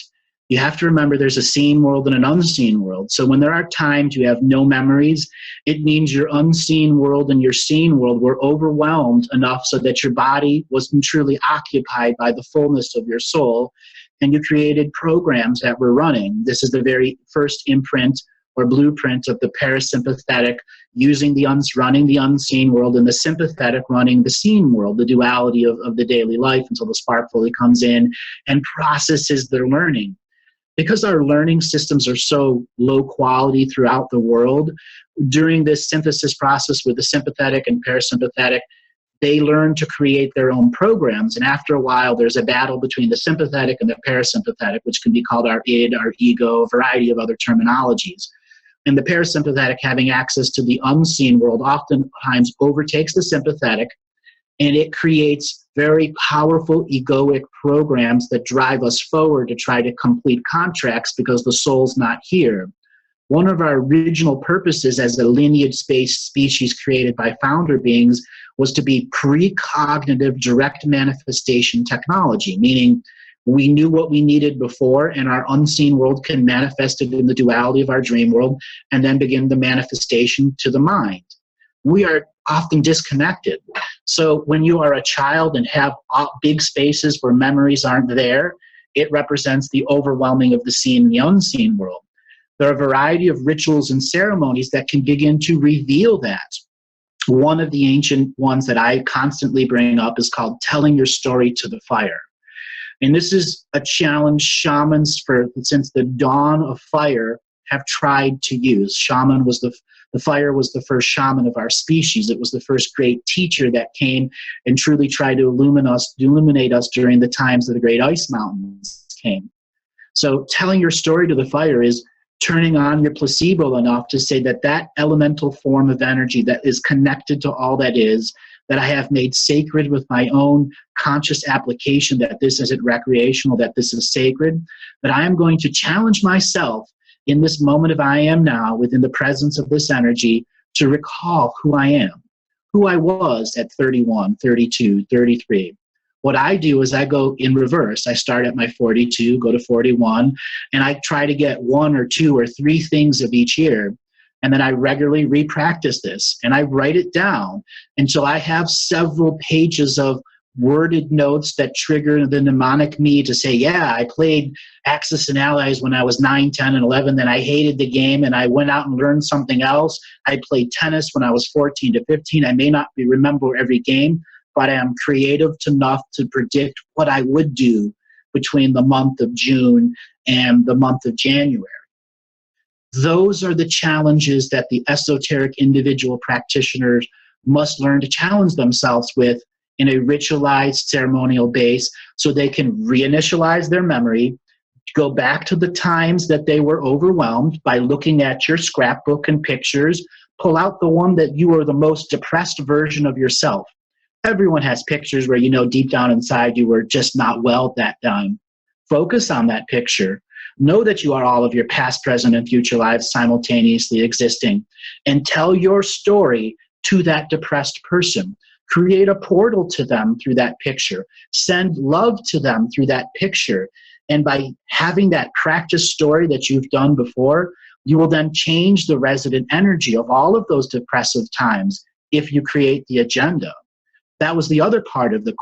Speaker 1: you have to remember there's a seen world and an unseen world. So when there are times you have no memories, it means your unseen world and your seen world were overwhelmed enough so that your body wasn't truly occupied by the fullness of your soul, and you created programs that were running. This is the very first imprint or blueprint of the parasympathetic, using running the unseen world, and the sympathetic running the seen world, the duality of the daily life, until the spark fully comes in and processes their learning. Because our learning systems are so low quality throughout the world, during this synthesis process with the sympathetic and parasympathetic, they learn to create their own programs. And after a while, there's a battle between the sympathetic and the parasympathetic, which can be called our id, our ego, a variety of other terminologies. And the parasympathetic, having access to the unseen world, oftentimes overtakes the sympathetic, and it creates very powerful egoic programs that drive us forward to try to complete contracts because the soul's not here. One of our original purposes as a lineage-based species created by founder beings was to be precognitive direct manifestation technology, meaning we knew what we needed before, and our unseen world can manifest it in the duality of our dream world and then begin the manifestation to the mind. We are often disconnected. So when you are a child and have big spaces where memories aren't there, it represents the overwhelming of the seen and the unseen world. There are a variety of rituals and ceremonies that can begin to reveal that. One of the ancient ones that I constantly bring up is called telling your story to the fire. And this is a challenge shamans since the dawn of fire have tried to use. The fire was the first shaman of our species. It was the first great teacher that came and truly tried to illuminate us during the times of the great ice mountains came. So telling your story to the fire is turning on your placebo enough to say that that elemental form of energy that is connected to all that is, that I have made sacred with my own conscious application, that this isn't recreational, that this is sacred, that I am going to challenge myself in this moment of I am now, within the presence of this energy, to recall who I am, who I was at 31, 32, 33. What I do is I go in reverse. I start at my 42, go to 41, and I try to get 1 or 2 or 3 things of each year. And then I regularly repractice this, and I write it down until I have several pages of worded notes that trigger the mnemonic me to say, yeah, I played Axis and Allies when I was 9, 10, and 11, then I hated the game and I went out and learned something else. I played tennis when I was 14 to 15. I may not remember every game, but I am creative enough to predict what I would do between the month of June and the month of January. Those are the challenges that the esoteric individual practitioners must learn to challenge themselves with in a ritualized ceremonial base, so they can reinitialize their memory, go back to the times that they were overwhelmed by looking at your scrapbook and pictures, Pull out the one that you are the most depressed version of yourself. Everyone has pictures where you know deep down inside you were just not well at that time. Focus on that picture. Know that you are all of your past, present, and future lives simultaneously existing, and tell your story to that depressed person. Create a portal to them through that picture. Send love to them through that picture. And by having that practice story that you've done before, you will then change the resident energy of all of those depressive times if you create the agenda. That was the other part of the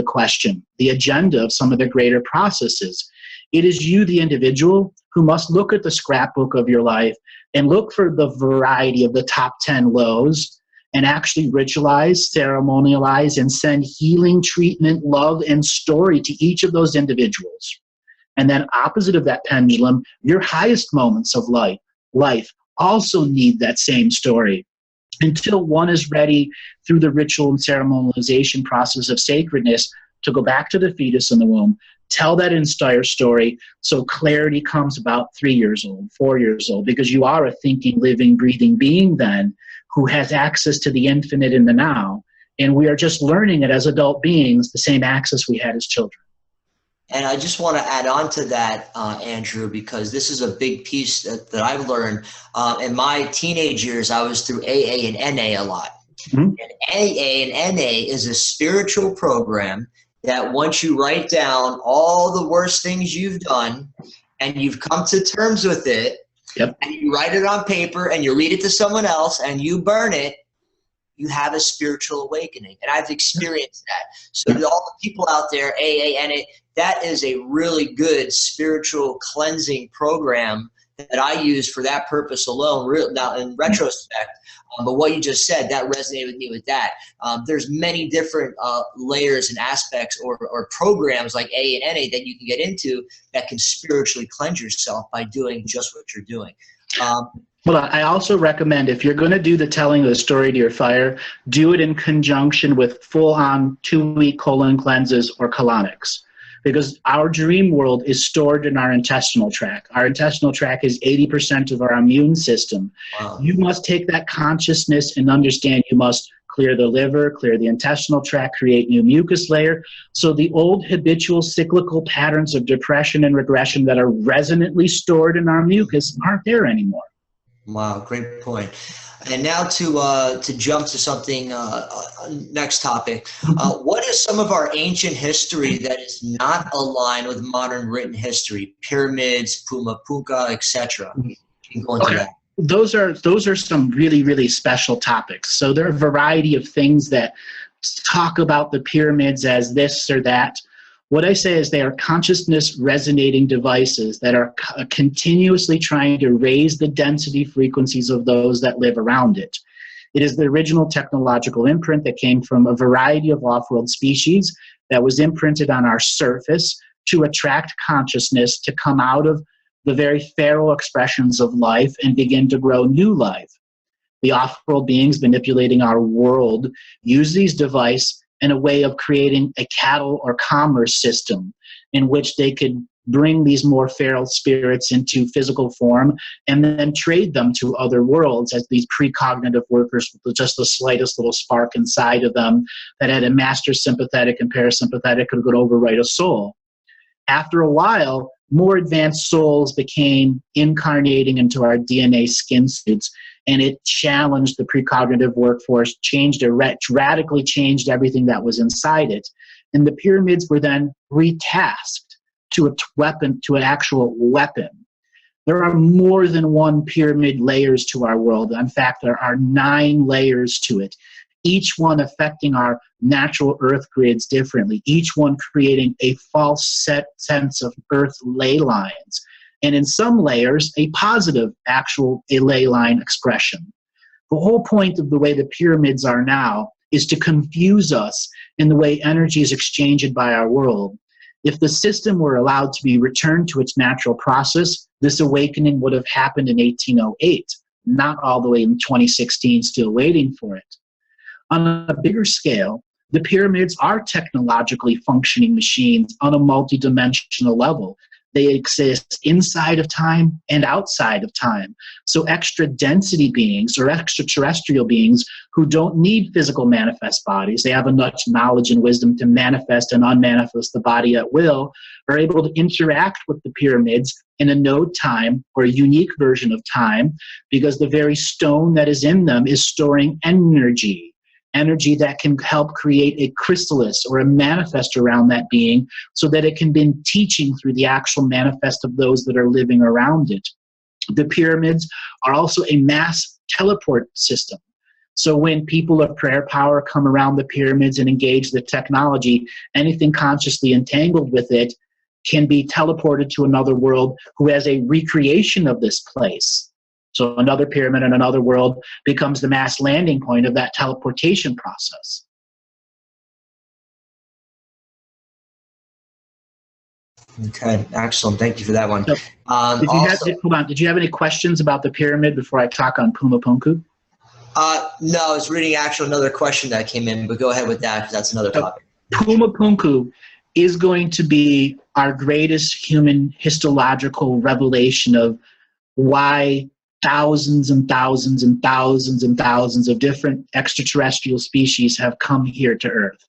Speaker 1: question, the agenda of some of the greater processes. It is you, the individual, who must look at the scrapbook of your life and look for the variety of the top 10 lows and actually ritualize, ceremonialize, and send healing, treatment, love, and story to each of those individuals. And then opposite of that pendulum, your highest moments of life also need that same story. Until one is ready through the ritual and ceremonialization process of sacredness to go back to the fetus in the womb, tell that entire story so clarity comes about 3 years old, 4 years old, because you are a thinking, living, breathing being then who has access to the infinite in the now. And we are just learning it as adult beings, the same access we had as children.
Speaker 2: And I just want to add on to that, Andrew, because this is a big piece that I've learned. In my teenage years, I was through AA and NA a lot. Mm-hmm. And AA and NA is a spiritual program that once you write down all the worst things you've done and you've come to terms with it, yep, and you write it on paper and you read it to someone else and you burn it, you have a spiritual awakening. And I've experienced that. So to all the people out there, AA, NA, that is a really good spiritual cleansing program that I use for that purpose alone. Now, in retrospect, but what you just said, that resonated with me with that. There's many different layers and aspects or programs like AA and NA that you can get into that can spiritually cleanse yourself by doing just what you're doing.
Speaker 1: Well, I also recommend if you're going to do the telling of the story to your fire, do it in conjunction with full-on 2-week colon cleanses or colonics. Because our dream world is stored in our intestinal tract. Our intestinal tract is 80% of our immune system. Wow. You must take that consciousness and understand you must clear the liver, clear the intestinal tract, create new mucus layer. So the old habitual cyclical patterns of depression and regression that are resonantly stored in our mucus aren't there anymore.
Speaker 2: Wow, great point. And now to jump to something, next topic. What is some of our ancient history that is not aligned with modern written history? Pyramids, Puma Punku, etc. You can go into that.
Speaker 1: Those are some really, really special topics. So there are a variety of things that talk about the pyramids as this or that. What I say is they are consciousness resonating devices that are continuously trying to raise the density frequencies of those that live around it. It is the original technological imprint that came from a variety of off-world species that was imprinted on our surface to attract consciousness to come out of the very feral expressions of life and begin to grow new life. The off-world beings manipulating our world use these devices in a way of creating a cattle or commerce system in which they could bring these more feral spirits into physical form and then trade them to other worlds as these precognitive workers with just the slightest little spark inside of them that had a master sympathetic and parasympathetic could overwrite a soul. After a while, more advanced souls became incarnating into our DNA skin suits, and it challenged the precognitive workforce, radically changed everything that was inside it. And the pyramids were then retasked to an actual weapon. There are more than one pyramid layers to our world. In fact, there are 9 layers to it, each one affecting our natural earth grids differently, each one creating a false sense of earth ley lines. And in some layers, a positive a ley line expression. The whole point of the way the pyramids are now is to confuse us in the way energy is exchanged by our world. If the system were allowed to be returned to its natural process, this awakening would have happened in 1808, not all the way in 2016, still waiting for it. On a bigger scale, the pyramids are technologically functioning machines on a multidimensional level. They exist inside of time and outside of time. So extra density beings or extraterrestrial beings who don't need physical manifest bodies, they have enough knowledge and wisdom to manifest and unmanifest the body at will, are able to interact with the pyramids in a node time or a unique version of time, because the very stone that is in them is storing energy that can help create a chrysalis or a manifest around that being, so that it can be teaching through the actual manifest of those that are living around it. The pyramids are also a mass teleport system. So when people of prayer power come around the pyramids and engage the technology, anything consciously entangled with it can be teleported to another world who has a recreation of this place. So another pyramid in another world becomes the mass landing point of that teleportation process.
Speaker 2: Okay, excellent. Thank you for that one.
Speaker 1: So, did you have any questions about the pyramid before I talk on Puma Punku?
Speaker 2: No, I was reading another question that came in, but go ahead with that, because that's another topic.
Speaker 1: Puma Punku is going to be our greatest human histological revelation of why thousands and thousands and thousands and thousands of different extraterrestrial species have come here to Earth.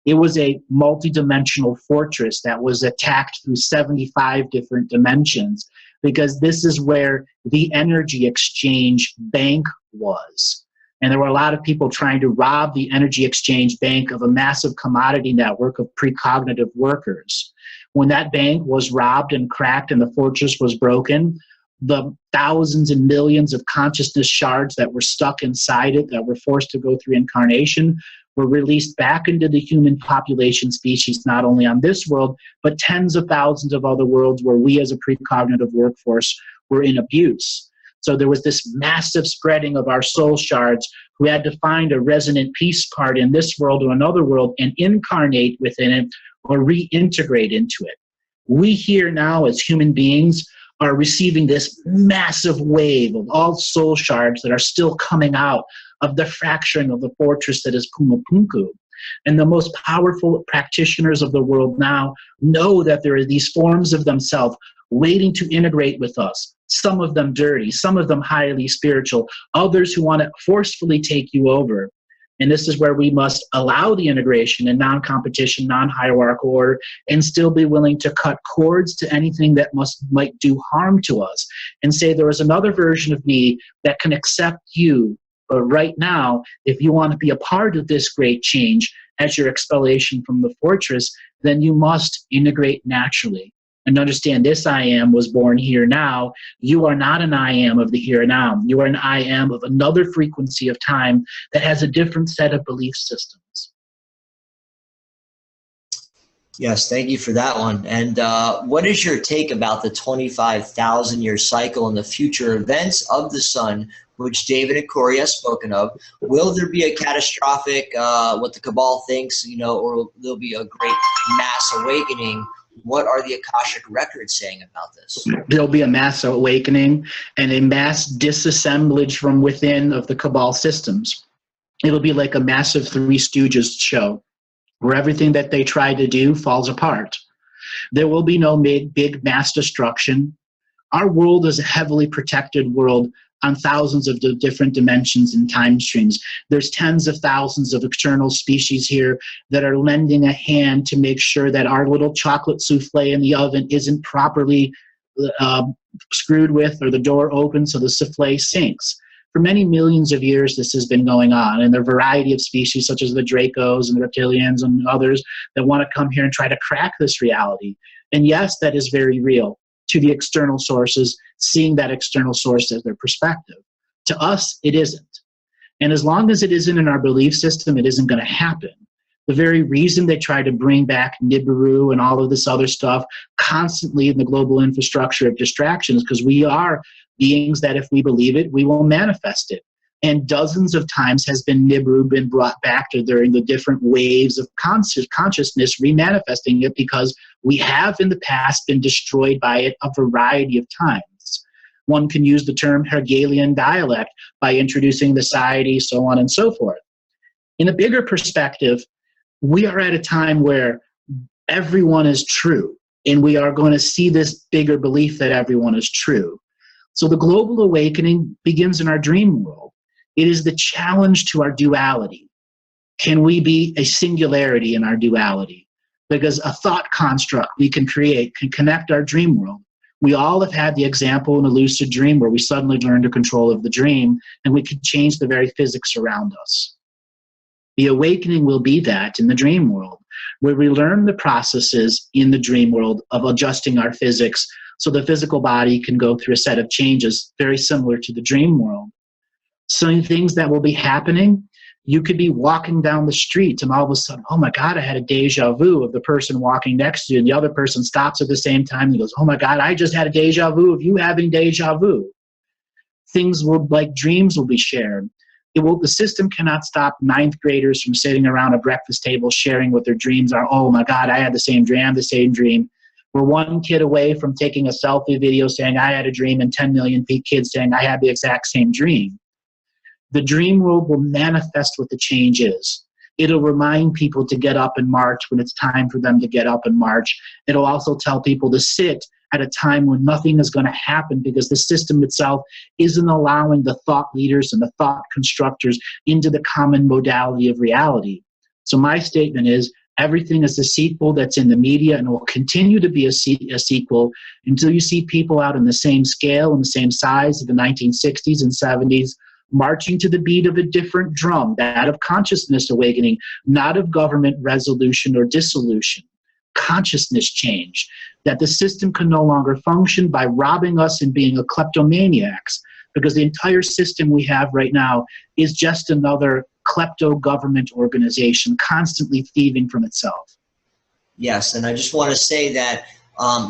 Speaker 1: It was a multidimensional fortress that was attacked through 75 different dimensions, because this is where the energy exchange bank was. And there were a lot of people trying to rob the energy exchange bank of a massive commodity network of precognitive workers. When that bank was robbed and cracked and the fortress was broken, the thousands and millions of consciousness shards that were stuck inside it, that were forced to go through incarnation, were released back into the human population species, not only on this world, but tens of thousands of other worlds where we as a precognitive workforce were in abuse. So there was this massive spreading of our soul shards who had to find a resonant peace part in this world or another world and incarnate within it or reintegrate into it. We here now as human beings are receiving this massive wave of all soul shards that are still coming out of the fracturing of the fortress that is Puma Punku. And the most powerful practitioners of the world now know that there are these forms of themselves waiting to integrate with us, some of them dirty, some of them highly spiritual, others who want to forcefully take you over. And this is where we must allow the integration in non-competition, non-hierarchical order, and still be willing to cut cords to anything that might do harm to us, and say there is another version of me that can accept you. But right now, if you want to be a part of this great change as your expellation from the fortress, then you must integrate naturally. And understand this I am was born here now. You are not an I am of the here and now. You are an I am of another frequency of time that has a different set of belief systems.
Speaker 2: Yes, thank you for that one. And what is your take about the 25,000-year cycle and the future events of the sun, which David and Corey have spoken of? Will there be a catastrophic, what the Cabal thinks, or will there be a great mass awakening? What are the Akashic records saying about this?
Speaker 1: There'll be a mass awakening and a mass disassemblage from within of the Cabal systems. It'll be like a massive Three Stooges show where everything that they try to do falls apart. There will be no big mass destruction. Our world is a heavily protected world on thousands of different dimensions and time streams. There's tens of thousands of external species here that are lending a hand to make sure that our little chocolate souffle in the oven isn't properly screwed with or the door open so the souffle sinks. For many millions of years, this has been going on, and there are a variety of species such as the Dracos and the reptilians and others that want to come here and try to crack this reality. And yes, that is very real to the external sources, seeing that external source as their perspective. To us, it isn't. And as long as it isn't in our belief system, it isn't going to happen. The very reason they try to bring back Nibiru and all of this other stuff constantly in the global infrastructure of distraction is because we are beings that if we believe it, we will manifest it. And dozens of times has Nibiru been brought back to during the different waves of consciousness remanifesting it, because we have in the past been destroyed by it a variety of times. One can use the term Hegelian dialect by introducing the society, so on and so forth. In a bigger perspective, we are at a time where everyone is true. And we are going to see this bigger belief that everyone is true. So the global awakening begins in our dream world. It is the challenge to our duality. Can we be a singularity in our duality? Because a thought construct we can create can connect our dream world. We all have had the example in a lucid dream where we suddenly learn to control of the dream and we can change the very physics around us. The awakening will be that in the dream world, where we learn the processes in the dream world of adjusting our physics so the physical body can go through a set of changes very similar to the dream world. So things that will be happening, you could be walking down the street and all of a sudden, oh my God, I had a deja vu of the person walking next to you, and the other person stops at the same time and goes, oh my God, I just had a deja vu of you having deja vu. Things will, like dreams will be shared. The system cannot stop ninth graders from sitting around a breakfast table sharing what their dreams are. Oh my God, I had the same dream, I had the same dream. We're one kid away from taking a selfie video saying I had a dream, and 10 million kids saying I had the exact same dream. The dream world will manifest what the change is. It'll remind people to get up and march when it's time for them to get up and march. It'll also tell people to sit at a time when nothing is going to happen because the system itself isn't allowing the thought leaders and the thought constructors into the common modality of reality. So my statement is everything is a sequel that's in the media and will continue to be a sequel until you see people out in the same scale and the same size of the 1960s and 70s marching to the beat of a different drum, that of consciousness awakening, not of government resolution or dissolution. Consciousness change, that the system can no longer function by robbing us and being a kleptomaniacs, because the entire system we have right now is just another klepto government organization constantly thieving from itself.
Speaker 2: Yes, and I just want to say that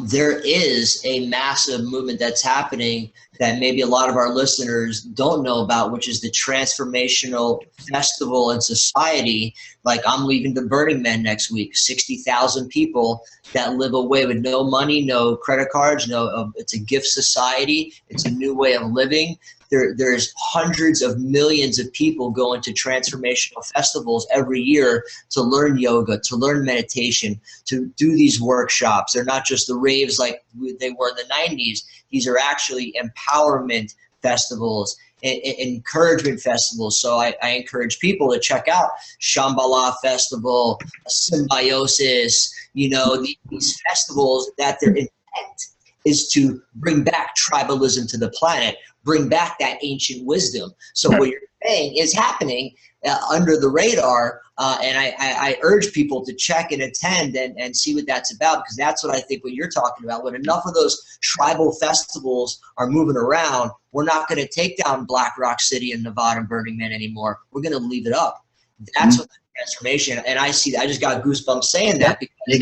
Speaker 2: there is a massive movement that's happening that maybe a lot of our listeners don't know about, which is the Transformational Festival in Society. Like, I'm leaving the Burning Man next week, 60,000 people that live away with no money, no credit cards, it's a gift society. It's a new way of living. There's hundreds of millions of people going to transformational festivals every year to learn yoga, to learn meditation, to do these workshops. They're not just the raves like they were in the 90s. These are actually empowerment festivals, encouragement festivals. So I encourage people to check out Shambhala Festival, Symbiosis, these festivals that their intent is to bring back tribalism to the planet, bring back that ancient wisdom. So what you're saying is happening under the radar, and I urge people to check and attend and see what that's about, because that's what I think what you're talking about. When enough of those tribal festivals are moving around, we're not going to take down Black Rock City and Nevada and Burning Man anymore. We're going to leave it up. That's what the transformation, and I see that. I just got goosebumps saying that. Because
Speaker 1: you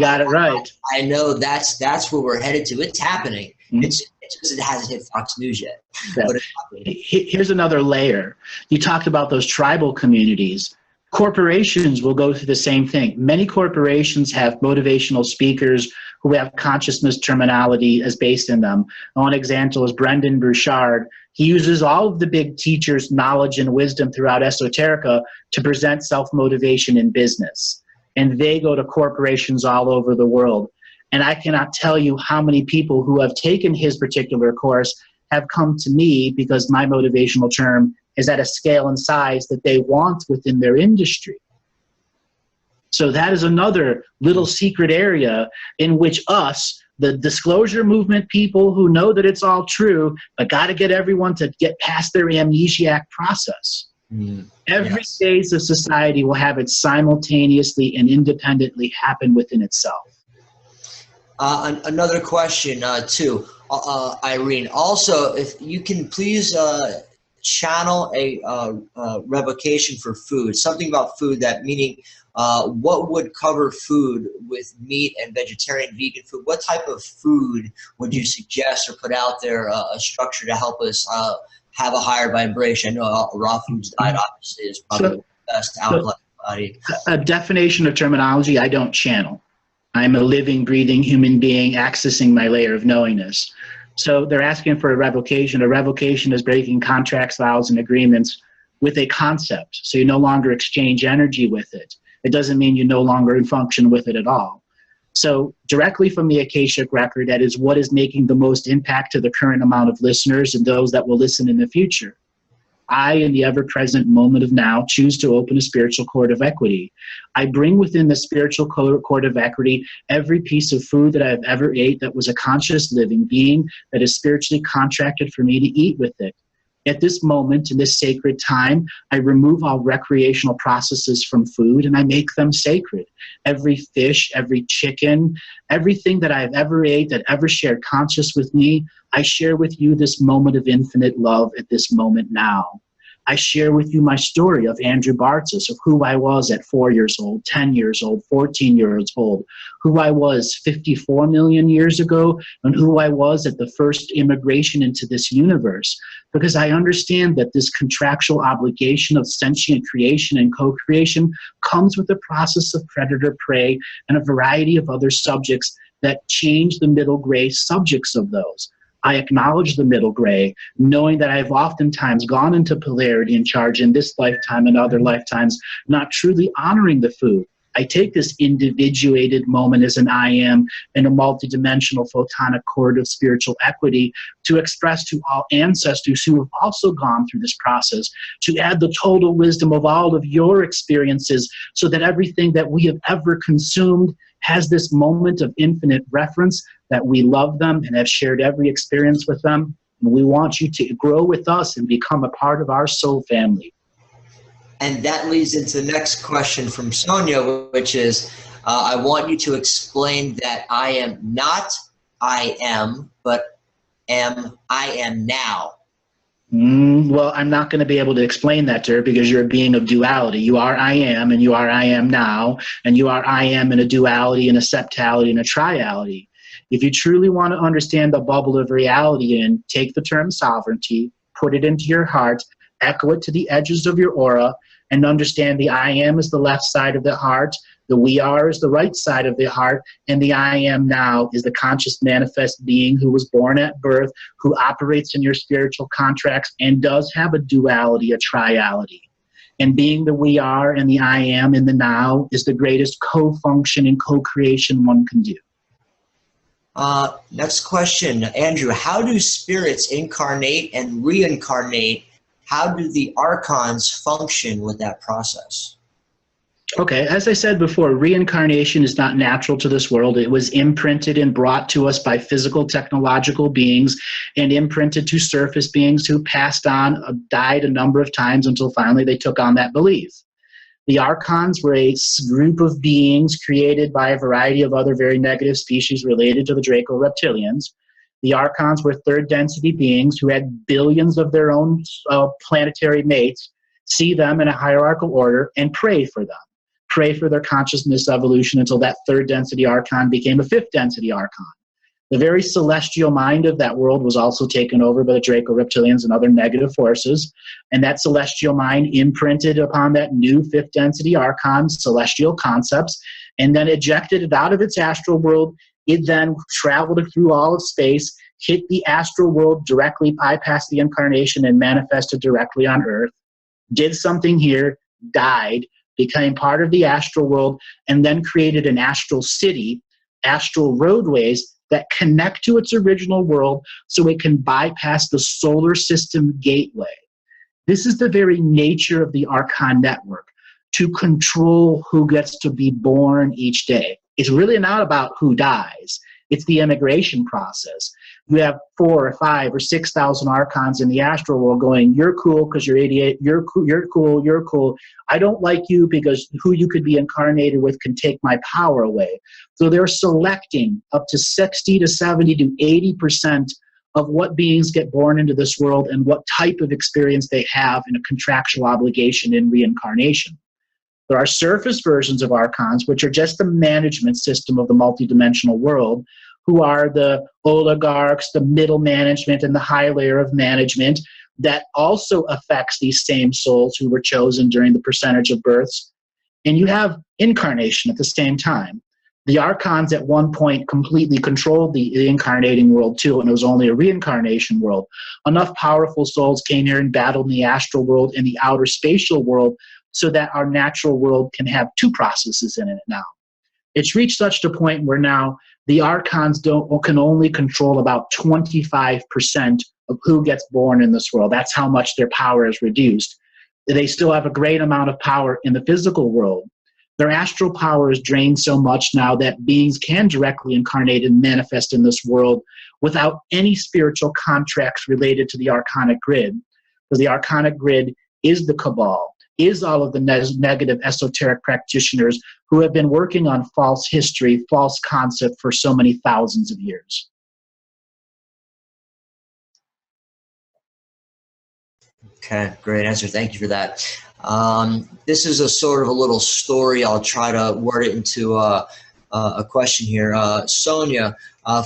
Speaker 1: got it right.
Speaker 2: I know that's where we're headed to. It's happening. It hasn't hit Fox News yet.
Speaker 1: Yeah.
Speaker 2: But
Speaker 1: here's another layer. You talked about those tribal communities. Corporations will go through the same thing. Many corporations have motivational speakers who have consciousness terminology as based in them. One example is Brendan Burchard. He uses all of the big teachers' knowledge and wisdom throughout esoterica to present self-motivation in business. And they go to corporations all over the world. And I cannot tell you how many people who have taken his particular course have come to me because my motivational term is at a scale and size that they want within their industry. So that is another little secret area in which us, the disclosure movement people who know that it's all true, but got to get everyone to get past their amnesiac process. Every phase of society will have it simultaneously and independently happen within itself.
Speaker 2: Another question, too, Irene. Also, if you can please channel a revocation for food, something about food, that meaning what would cover food with meat and vegetarian, vegan food? What type of food would you suggest or put out there, a structure to help us have a higher vibration? I know a raw foods diet obviously is probably the best outlet for the body. A
Speaker 1: definition of terminology, I don't channel. I'm a living, breathing human being accessing my layer of knowingness. So they're asking for a revocation. A revocation is breaking contracts, vows, and agreements with a concept. So you no longer exchange energy with it. It doesn't mean you no longer function with it at all. So directly from the Akashic record, that is what is making the most impact to the current amount of listeners and those that will listen in the future. I, in the ever-present moment of now, choose to open a spiritual cord of equity. I bring within the spiritual cord of equity every piece of food that I've ever ate that was a conscious living being that is spiritually contracted for me to eat with it. At this moment, in this sacred time, I remove all recreational processes from food and I make them sacred. Every fish, every chicken, everything that I've ever ate that ever shared conscious with me, I share with you this moment of infinite love at this moment now. I share with you my story of Andrew Bartsiz, of who I was at 4 years old, 10 years old, 14 years old, who I was 54 million years ago, and who I was at the first immigration into this universe. Because I understand that this contractual obligation of sentient creation and co-creation comes with the process of predator-prey and a variety of other subjects that change the middle gray subjects of those. I acknowledge the middle gray, knowing that I've oftentimes gone into polarity and charge in this lifetime and other lifetimes, not truly honoring the food. I take this individuated moment as an I am in a multidimensional photonic cord of spiritual equity to express to all ancestors who have also gone through this process, to add the total wisdom of all of your experiences so that everything that we have ever consumed has this moment of infinite reference, that we love them and have shared every experience with them. And we want you to grow with us and become a part of our soul family.
Speaker 2: And that leads into the next question from Sonia, which is, I want you to explain that I am not I am, but I am now.
Speaker 1: Well, I'm not going to be able to explain that to her because you're a being of duality. You are I am, and you are I am now, and you are I am in a duality, and a septality, and a triality. If you truly want to understand the bubble of reality and take the term sovereignty, put it into your heart, echo it to the edges of your aura, and understand the I am is the left side of the heart, the we are is the right side of the heart, and the I am now is the conscious manifest being who was born at birth, who operates in your spiritual contracts and does have a duality, a triality. And being the we are and the I am in the now is the greatest co-function and co-creation one can do.
Speaker 2: Next question, Andrew, how do spirits incarnate and reincarnate? How do the archons function with that process?
Speaker 1: Okay, as I said before, reincarnation is not natural to this world. It was imprinted and brought to us by physical technological beings and imprinted to surface beings who passed on, died a number of times until finally they took on that belief. The archons were a group of beings created by a variety of other very negative species related to the Draco reptilians. The archons were third density beings who had billions of their own planetary mates see them in a hierarchical order and pray for them. Pray for their consciousness evolution until that third density archon became a fifth density archon. The very celestial mind of that world was also taken over by the Draco reptilians and other negative forces, and that celestial mind imprinted upon that new fifth density archon celestial concepts and then ejected it out of its astral world. It then traveled through all of space, hit the astral world directly, bypassed the incarnation, and manifested directly on Earth, did something here, died, became part of the astral world, and then created an astral city, astral roadways that connect to its original world so it can bypass the solar system gateway. This is the very nature of the Archon network, to control who gets to be born each day. It's really not about who dies. It's the immigration process. You have 4 or 5 or 6,000 archons in the astral world going, you're cool because you're 88, you're cool. I don't like you because who you could be incarnated with can take my power away. So they're selecting up to 60 to 70 to 80% of what beings get born into this world and what type of experience they have in a contractual obligation in reincarnation. There are surface versions of archons, which are just the management system of the multidimensional world, who are the oligarchs, the middle management, and the high layer of management that also affects these same souls who were chosen during the percentage of births. And you have incarnation at the same time. The archons at one point completely controlled the incarnating world too, and it was only a reincarnation world. Enough powerful souls came here and battled in the astral world and the outer spatial world so that our natural world can have 2 processes in it now. It's reached such a point where now the archons can only control about 25% of who gets born in this world. That's how much their power is reduced. They still have a great amount of power in the physical world. Their astral power is drained so much now that beings can directly incarnate and manifest in this world without any spiritual contracts related to the archonic grid. Because the archonic grid is the cabal, is all of the negative esoteric practitioners who have been working on false history, false concept for so many thousands of years.
Speaker 2: Okay, great answer. Thank you for that. This is a sort of a little story. I'll try to word it into a question here. Sonia,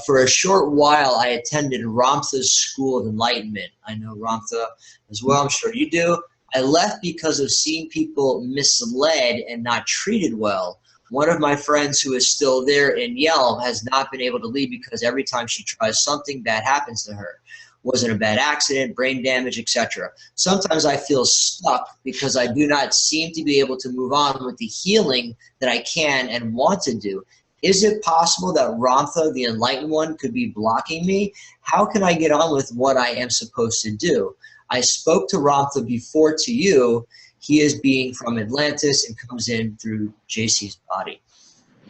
Speaker 2: for a short while, I attended Ramtha's School of Enlightenment. I know Ramtha as well. I'm sure you do. I left because of seeing people misled and not treated well. One of my friends who is still there in Yelm has not been able to leave because every time she tries something bad happens to her. Was it a bad accident, brain damage, etc.? Sometimes I feel stuck because I do not seem to be able to move on with the healing that I can and want to do. Is it possible that Ramtha, the Enlightened One, could be blocking me? How can I get on with what I am supposed to do? I spoke to Ramtha before to you. He is being from Atlantis and comes in through JC's body.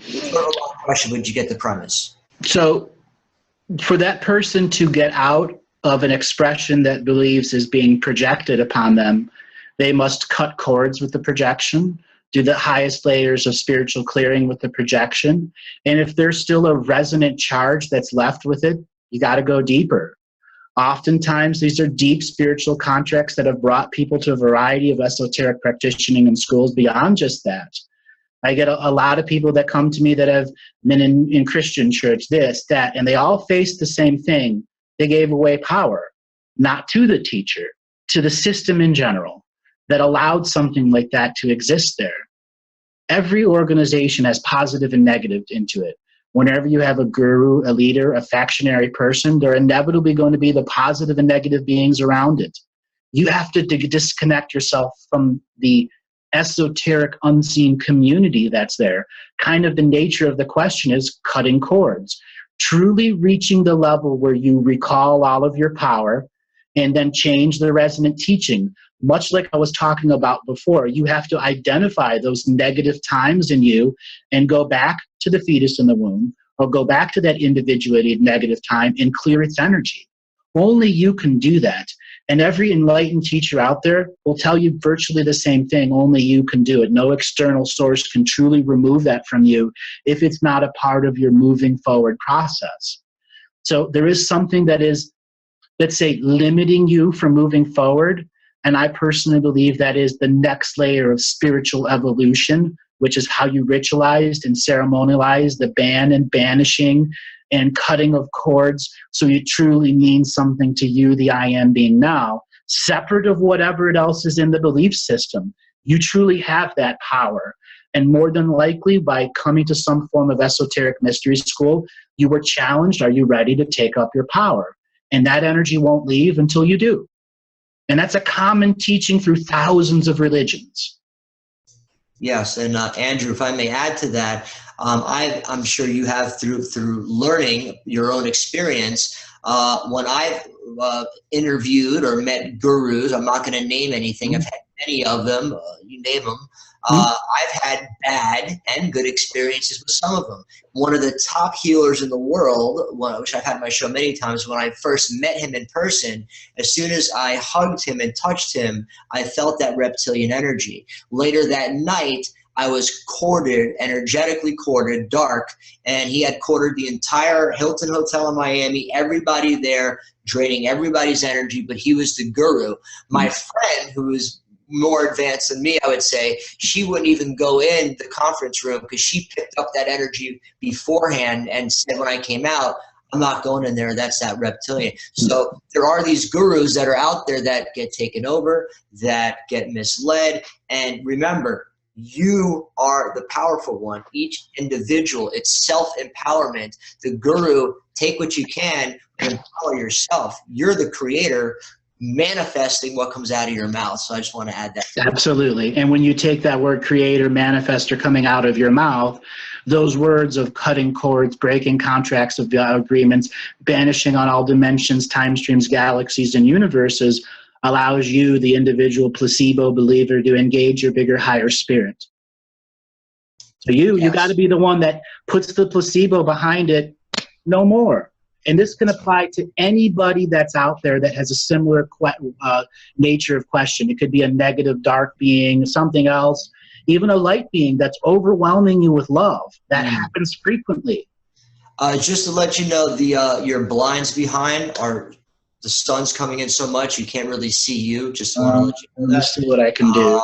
Speaker 2: Sort of a long question, but did you get the premise?
Speaker 1: So for that person to get out of an expression that believes is being projected upon them, they must cut cords with the projection, do the highest layers of spiritual clearing with the projection. And if there's still a resonant charge that's left with it, you got to go deeper. Oftentimes, these are deep spiritual contracts that have brought people to a variety of esoteric practicing in schools beyond just that. I get a lot of people that come to me that have been in Christian church, this, that, and they all face the same thing. They gave away power, not to the teacher, to the system in general, that allowed something like that to exist there. Every organization has positive and negative into it. Whenever you have a guru, a leader, a factionary person, there are inevitably going to be the positive and negative beings around it. You have to disconnect yourself from the esoteric, unseen community that's there. Kind of the nature of the question is cutting cords. Truly reaching the level where you recall all of your power and then change the resonant teaching. Much like I was talking about before, you have to identify those negative times in you and go back to the fetus in the womb or go back to that individuated negative time and clear its energy. Only you can do that. And every enlightened teacher out there will tell you virtually the same thing. Only you can do it. No external source can truly remove that from you if it's not a part of your moving forward process. So there is something that is, let's say, limiting you from moving forward. And I personally believe that is the next layer of spiritual evolution, which is how you ritualized and ceremonialized the ban and banishing and cutting of cords, so you truly mean something to you, the I am being now, separate of whatever else is in the belief system. You truly have that power. And more than likely, by coming to some form of esoteric mystery school, you were challenged, are you ready to take up your power? And that energy won't leave until you do. And that's a common teaching through thousands of religions.
Speaker 2: Yes, and Andrew, if I may add to that, I'm sure you have through learning your own experience. When I've interviewed or met gurus, I'm not going to name anything. I've had many of them. You name them. I've had bad and good experiences with some of them. One of the top healers in the world, which I've had on my show many times, when I first met him in person, as soon as I hugged him and touched him, I felt that reptilian energy. Later that night, I was corded, energetically corded, dark, and he had corded the entire Hilton Hotel in Miami, everybody there, draining everybody's energy, but he was the guru. My friend, who was more advanced than me, I would say, she wouldn't even go in the conference room because she picked up that energy beforehand and said when I came out, I'm not going in there, that's that reptilian. So there are these gurus that are out there that get taken over, that get misled, and remember, you are the powerful one. Each individual, it's self-empowerment. The guru, take what you can and empower yourself. You're the creator. manifesting what comes out of your mouth. So I just want to add that.
Speaker 1: Absolutely. And when you take that word creator, manifester coming out of your mouth, those words of cutting cords, breaking contracts of agreements, banishing on all dimensions, time streams, galaxies, and universes allows you, the individual placebo believer, to engage your bigger, higher spirit. So you got to be the one that puts the placebo behind it, no more. And this can apply to anybody that's out there that has a similar nature of question. It could be a negative, dark being, something else, even a light being that's overwhelming you with love. That happens frequently.
Speaker 2: Just to let you know, your blinds behind are the sun's coming in so much you can't really see you. Just want to let you know that.
Speaker 1: Let's see what I can do.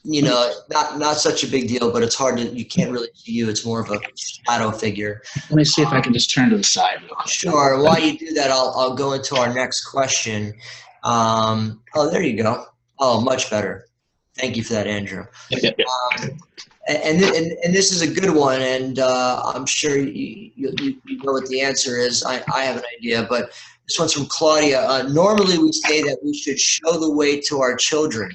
Speaker 2: You know, not such a big deal, but it's hard to, you can't really see you. It's more of a shadow figure.
Speaker 1: Let me see if I can just turn to the side real quick.
Speaker 2: Sure. While you do that, I'll go into our next question. Oh, there you go. Oh, much better. Thank you for that, Andrew. And this is a good one, and I'm sure you know what the answer is. I have an idea, but this one's from Claudia. Normally we say that we should show the way to our children.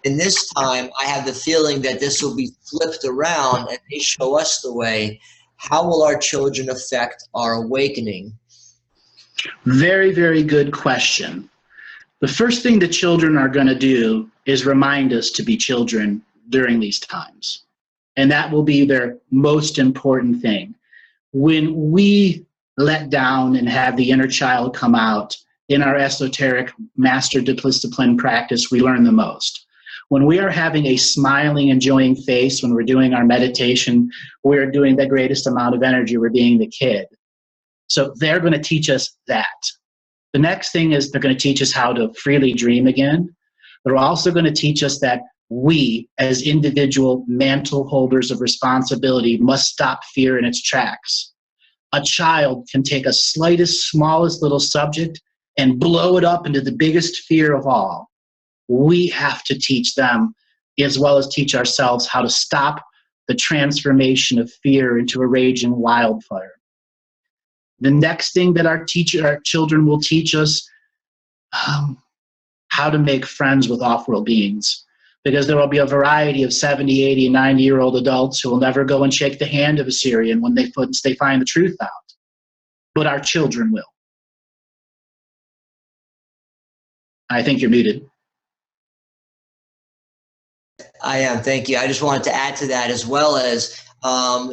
Speaker 2: And this time, I have the feeling that this will be flipped around and they show us the way. How will our children affect our awakening?
Speaker 1: Very, very good question. The first thing the children are going to do is remind us to be children during these times. And that will be their most important thing. When we let down and have the inner child come out in our esoteric master discipline practice, we learn the most. When we are having a smiling, enjoying face, when we're doing our meditation, we're doing the greatest amount of energy. We're being the kid. So they're going to teach us that. The next thing is they're going to teach us how to freely dream again. They're also going to teach us that we, as individual mantle holders of responsibility, must stop fear in its tracks. A child can take a slightest, smallest little subject and blow it up into the biggest fear of all. We have to teach them, as well as teach ourselves, how to stop the transformation of fear into a raging wildfire. The next thing that our children will teach us, how to make friends with off-world beings. Because there will be a variety of 70, 80, 90-year-old adults who will never go and shake the hand of a Syrian when they find the truth out. But our children will. I think you're muted.
Speaker 2: I am, thank you. I just wanted to add to that, as well as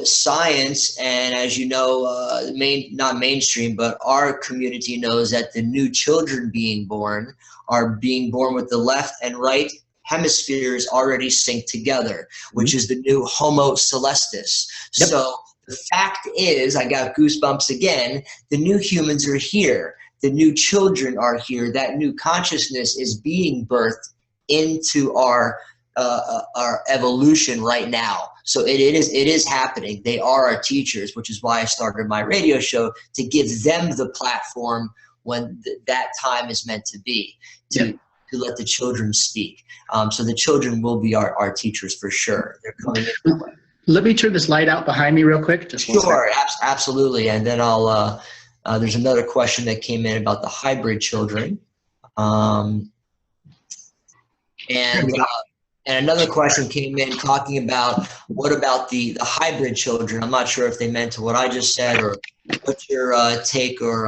Speaker 2: science, and as you know, not mainstream, but our community knows that the new children being born are being born with the left and right hemispheres already synced together, which is the new Homo Celestis. Yep. So the fact is, I got goosebumps again, the new humans are here. The new children are here. That new consciousness is being birthed into our evolution right now. So it is happening. They are our teachers, which is why I started my radio show, to give them the platform when that time is meant to be, to let the children speak. So the children will be our teachers for sure. They're coming in.
Speaker 1: Let me turn this light out behind me real quick.
Speaker 2: Sure, absolutely. And then I'll, there's another question that came in about the hybrid children. And another question came in talking about, what about the hybrid children? I'm not sure if they meant what I just said, or what's your take or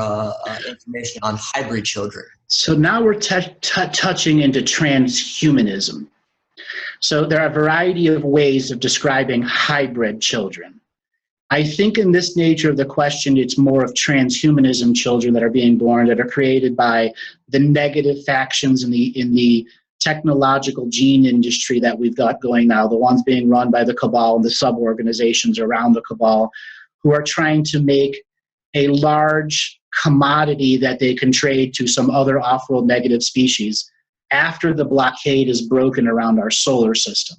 Speaker 2: information on hybrid children?
Speaker 1: So now we're touching into transhumanism. So there are a variety of ways of describing hybrid children. I think in this nature of the question, it's more of transhumanism children that are being born, that are created by the negative factions in the technological gene industry that we've got going now, the ones being run by the cabal and the sub-organizations around the cabal, who are trying to make a large commodity that they can trade to some other off-world negative species after the blockade is broken around our solar system.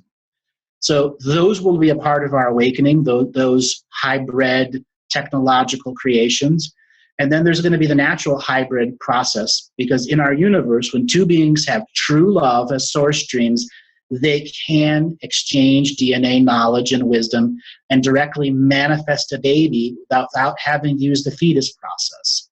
Speaker 1: So those will be a part of our awakening, those hybrid technological creations. And then there's going to be the natural hybrid process, because in our universe, when two beings have true love as source streams, they can exchange DNA knowledge and wisdom and directly manifest a baby without having to use the fetus process.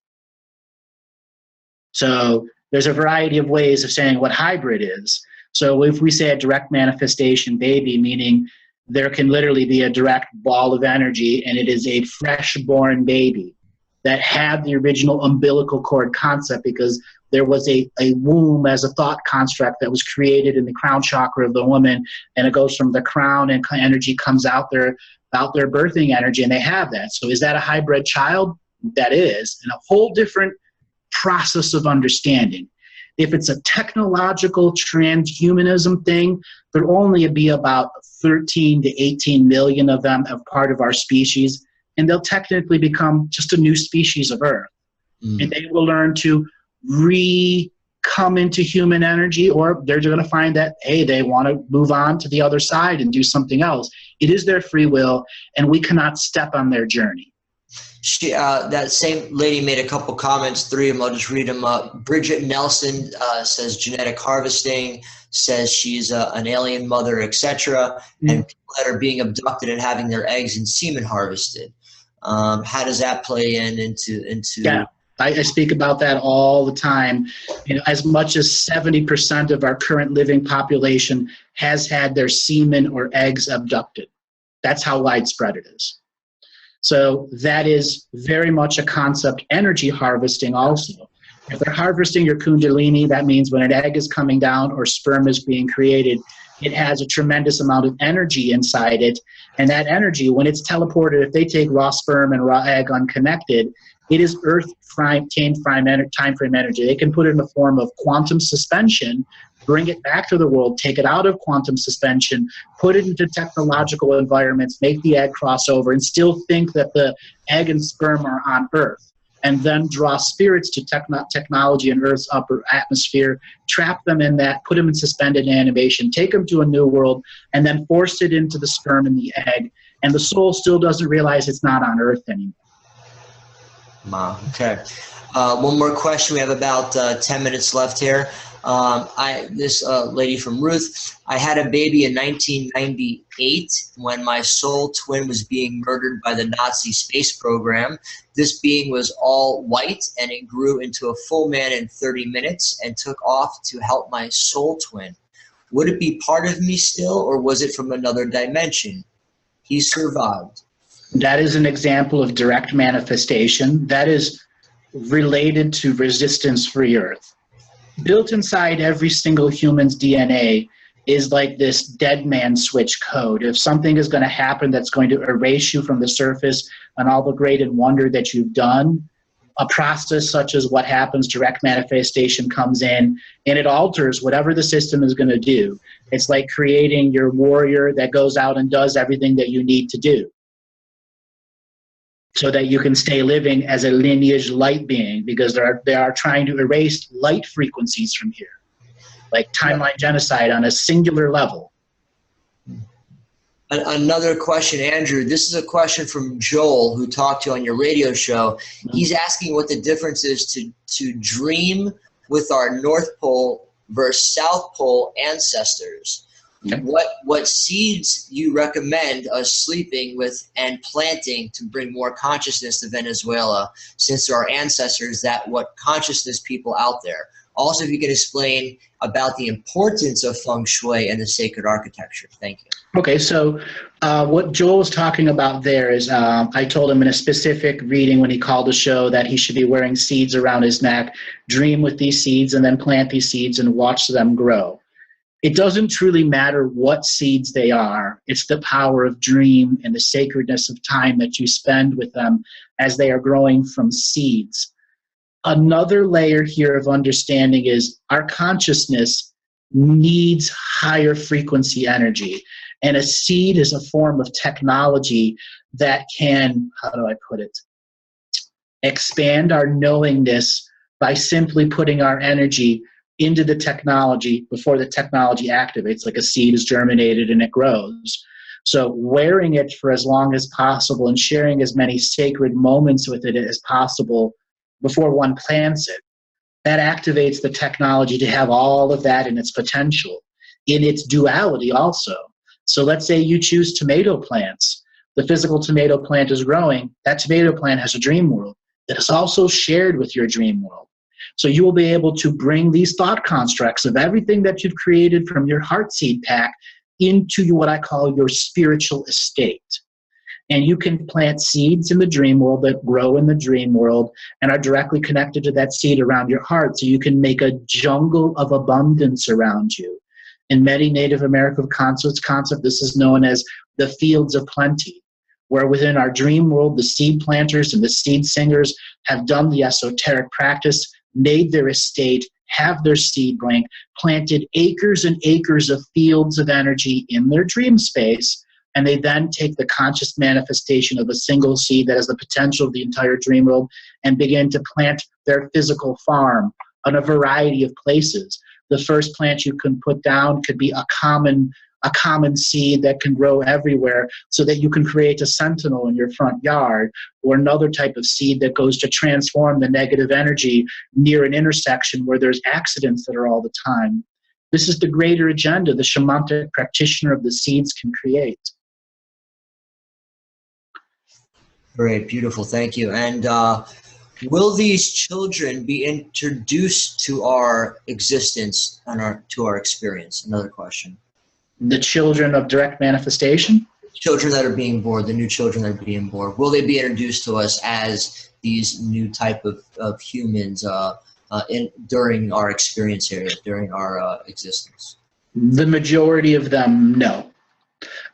Speaker 1: So there's a variety of ways of saying what hybrid is. So if we say a direct manifestation baby, meaning there can literally be a direct ball of energy, and it is a fresh-born baby that had the original umbilical cord concept, because there was a womb as a thought construct that was created in the crown chakra of the woman, and it goes from the crown and energy comes out their birthing energy, and they have that. So is that a hybrid child? That is, and a whole different process of understanding. If it's a technological transhumanism thing, there'll only be about 13 to 18 million of them as part of our species, and they'll technically become just a new species of Earth. And they will learn to come into human energy, or they're going to find that, hey, they want to move on to the other side and do something else. It is their free will, and we cannot step on their journey.
Speaker 2: That same lady made a couple comments, 3 of them, I'll just read them up. Bridget Nelson says genetic harvesting, says she's an alien mother, etc., and people that are being abducted and having their eggs and semen harvested. How does that play into?
Speaker 1: Yeah, I speak about that all the time. You know, as much as 70% of our current living population has had their semen or eggs abducted. That's how widespread it is. So that is very much a concept. Energy harvesting also. If they're harvesting your kundalini, that means when an egg is coming down or sperm is being created, it has a tremendous amount of energy inside it. And that energy, when it's teleported, if they take raw sperm and raw egg unconnected, it is Earth time frame energy. They can put it in the form of quantum suspension, bring it back to the world, take it out of quantum suspension, put it into technological environments, make the egg cross over, and still think that the egg and sperm are on Earth, and then draw spirits to technology in Earth's upper atmosphere, trap them in that, put them in suspended animation, take them to a new world, and then force it into the sperm and the egg, and the soul still doesn't realize it's not on Earth anymore.
Speaker 2: Wow. Okay. One more question. We have about 10 minutes left here. This lady from Ruth, I had a baby in 1998 when my soul twin was being murdered by the Nazi space program. This being was all white, and it grew into a full man in 30 minutes and took off to help my soul twin. Would it be part of me still, or was it from another dimension? He survived.
Speaker 1: That is an example of direct manifestation. That is related to resistance-free Earth. Built inside every single human's DNA is like this dead man switch code. If something is going to happen that's going to erase you from the surface and all the great and wonder that you've done, a process such as what happens, direct manifestation comes in, and it alters whatever the system is going to do. It's like creating your warrior that goes out and does everything that you need to do, so that you can stay living as a lineage light being, because they are trying to erase light frequencies from here, like timeline genocide on a singular level.
Speaker 2: Another question, Andrew. This is a question from Joel, who talked to you on your radio show. He's asking what the difference is to dream with our North Pole versus South Pole ancestors. Okay. What seeds you recommend us sleeping with and planting to bring more consciousness to Venezuela, since there are ancestors what consciousness people out there. Also, if you could explain about the importance of feng shui and the sacred architecture. Thank you.
Speaker 1: Okay, so what Joel was talking about there is I told him in a specific reading when he called the show that he should be wearing seeds around his neck, dream with these seeds, and then plant these seeds and watch them grow. It doesn't truly matter what seeds they are. It's the power of dream and the sacredness of time that you spend with them as they are growing from seeds. Another layer here of understanding is our consciousness needs higher frequency energy. And a seed is a form of technology that can, how do I put it, expand our knowingness by simply putting our energy into the technology before the technology activates, like a seed is germinated and it grows. So wearing it for as long as possible and sharing as many sacred moments with it as possible before one plants it, that activates the technology to have all of that in its potential, in its duality also. So let's say you choose tomato plants. The physical tomato plant is growing. That tomato plant has a dream world that is also shared with your dream world. So you will be able to bring these thought constructs of everything that you've created from your heart seed pack into what I call your spiritual estate. And you can plant seeds in the dream world that grow in the dream world and are directly connected to that seed around your heart. So you can make a jungle of abundance around you. In many Native American concept, this is known as the fields of plenty, where within our dream world, the seed planters and the seed singers have done the esoteric practice, made their estate, have their seed bank, planted acres and acres of fields of energy in their dream space, and they then take the conscious manifestation of a single seed that has the potential of the entire dream world and begin to plant their physical farm on a variety of places. The first plant you can put down could be a common seed that can grow everywhere so that you can create a sentinel in your front yard, or another type of seed that goes to transform the negative energy near an intersection where there's accidents that are all the time. This is the greater agenda the shamanic practitioner of the seeds can create.
Speaker 2: Great, beautiful, thank you. And will these children be introduced to our existence and to our experience? Another question.
Speaker 1: The children of direct manifestation?
Speaker 2: Children that are being born, the new children that are being born, will they be introduced to us as these new type of humans during our experience here, during our existence?
Speaker 1: The majority of them, no.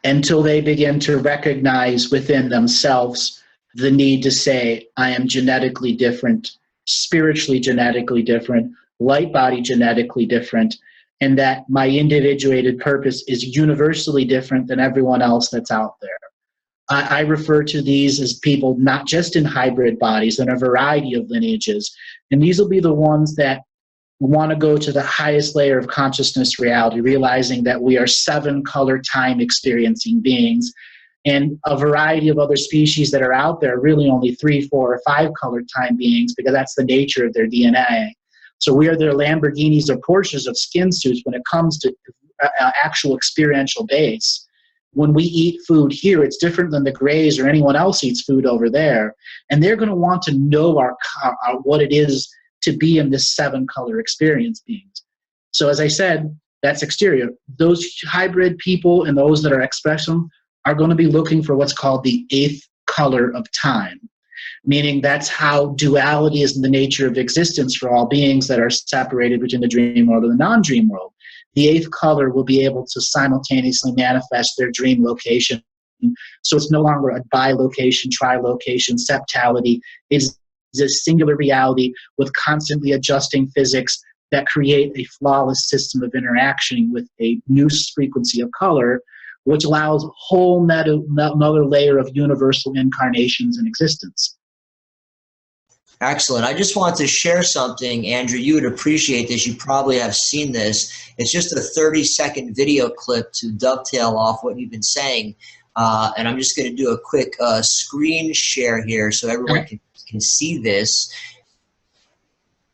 Speaker 1: Until they begin to recognize within themselves the need to say, I am genetically different, spiritually genetically different, light body genetically different, and that my individuated purpose is universally different than everyone else that's out there. I refer to these as people not just in hybrid bodies, in a variety of lineages, and these will be the ones that want to go to the highest layer of consciousness reality, realizing that we are 7-color time experiencing beings, and a variety of other species that are out there, really only 3, 4, or 5-color time beings, because that's the nature of their DNA. So we are their Lamborghinis or Porsches of skin suits when it comes to actual experiential base. When we eat food here, it's different than the Greys or anyone else eats food over there. And they're going to want to know what it is to be in this 7-color experience beings. So as I said, that's exterior. Those hybrid people and those that are expression are going to be looking for what's called the 8th color of time, meaning that's how duality is in the nature of existence for all beings that are separated between the dream world and the non-dream world. The 8th color will be able to simultaneously manifest their dream location. So it's no longer a bilocation, trilocation, septality. It's a singular reality with constantly adjusting physics that create a flawless system of interaction with a new frequency of color, which allows a whole another layer of universal incarnations in existence.
Speaker 2: Excellent. I just wanted to share something, Andrew. You would appreciate this. You probably have seen this. It's just a 30-second video clip to dovetail off what you've been saying. And I'm just going to do a quick screen share here so everyone can see this.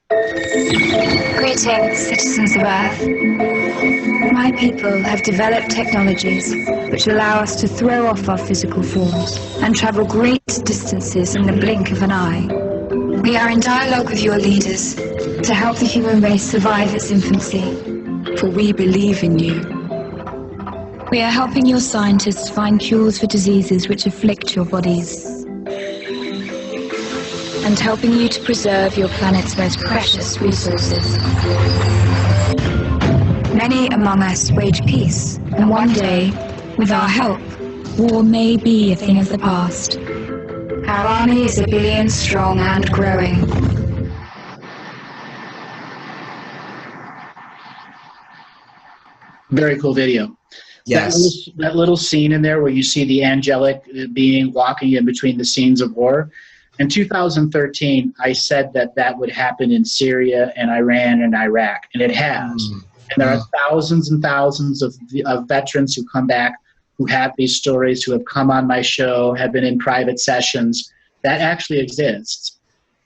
Speaker 3: Greetings, citizens of Earth. My people have developed technologies which allow us to throw off our physical forms and travel great distances in the blink of an eye. We are in dialogue with your leaders to help the human race survive its infancy, for we believe in you. We are helping your scientists find cures for diseases which afflict your bodies, and helping you to preserve your planet's most precious resources. Many among us wage peace, and one day, with our help, war may be a thing of the past. Our army is 1 billion strong and growing.
Speaker 1: Very cool video.
Speaker 2: Yes.
Speaker 1: That little scene in there where you see the angelic being walking in between the scenes of war. In 2013, I said that would happen in Syria and Iran and Iraq, and it has. And there are thousands and thousands of veterans who come back who have these stories, who have come on my show, have been in private sessions. That actually exists.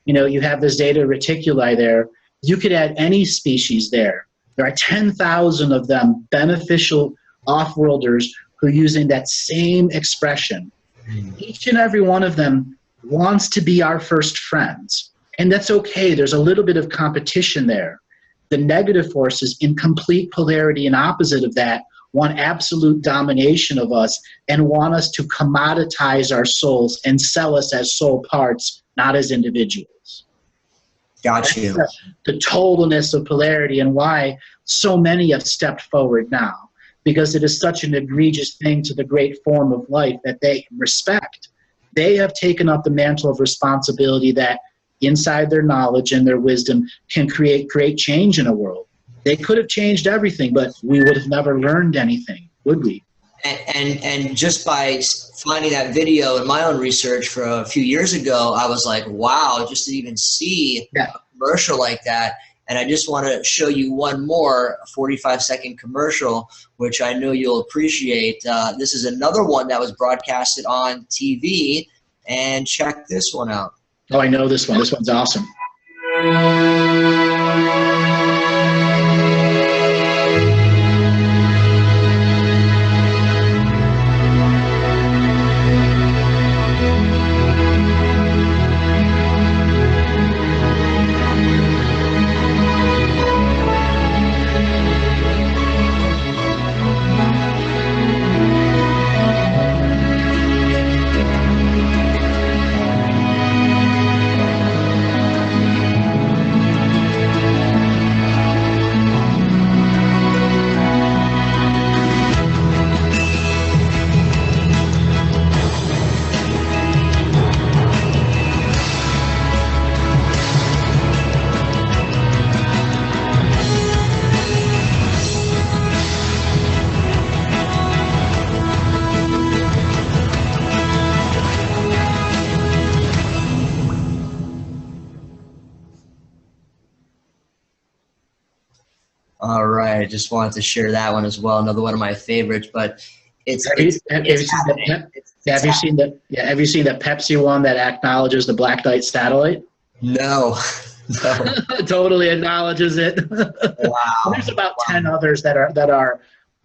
Speaker 1: You know, you have the Zeta Reticuli there. You could add any species there. There are 10,000 of them, beneficial off-worlders, who are using that same expression. Each and every one of them wants to be our first friends. And that's okay. There's a little bit of competition there. The negative forces, in complete polarity and opposite of that, want absolute domination of us and want us to commoditize our souls and sell us as soul parts, not as individuals.
Speaker 2: Got you.
Speaker 1: That's the totalness of polarity and why so many have stepped forward now, because it is such an egregious thing to the great form of life that they respect. They have taken up the mantle of responsibility that inside their knowledge and their wisdom can create great change in a world. They could have changed everything, but we would have never learned anything, would we?
Speaker 2: And just by finding that video in my own research for a few years ago, I was like, wow, just to even see a commercial like that. And I just want to show you one more 45-second commercial, which I know you'll appreciate. This is another one that was broadcasted on TV, and check this one out.
Speaker 1: Oh, I know this one. This one's awesome.
Speaker 2: All right, I just wanted to share that one as well. Another one of my favorites, but have you seen
Speaker 1: the Pepsi one that acknowledges the Black Knight satellite?
Speaker 2: No.
Speaker 1: Totally acknowledges it.
Speaker 2: Wow.
Speaker 1: There's about 10 others that are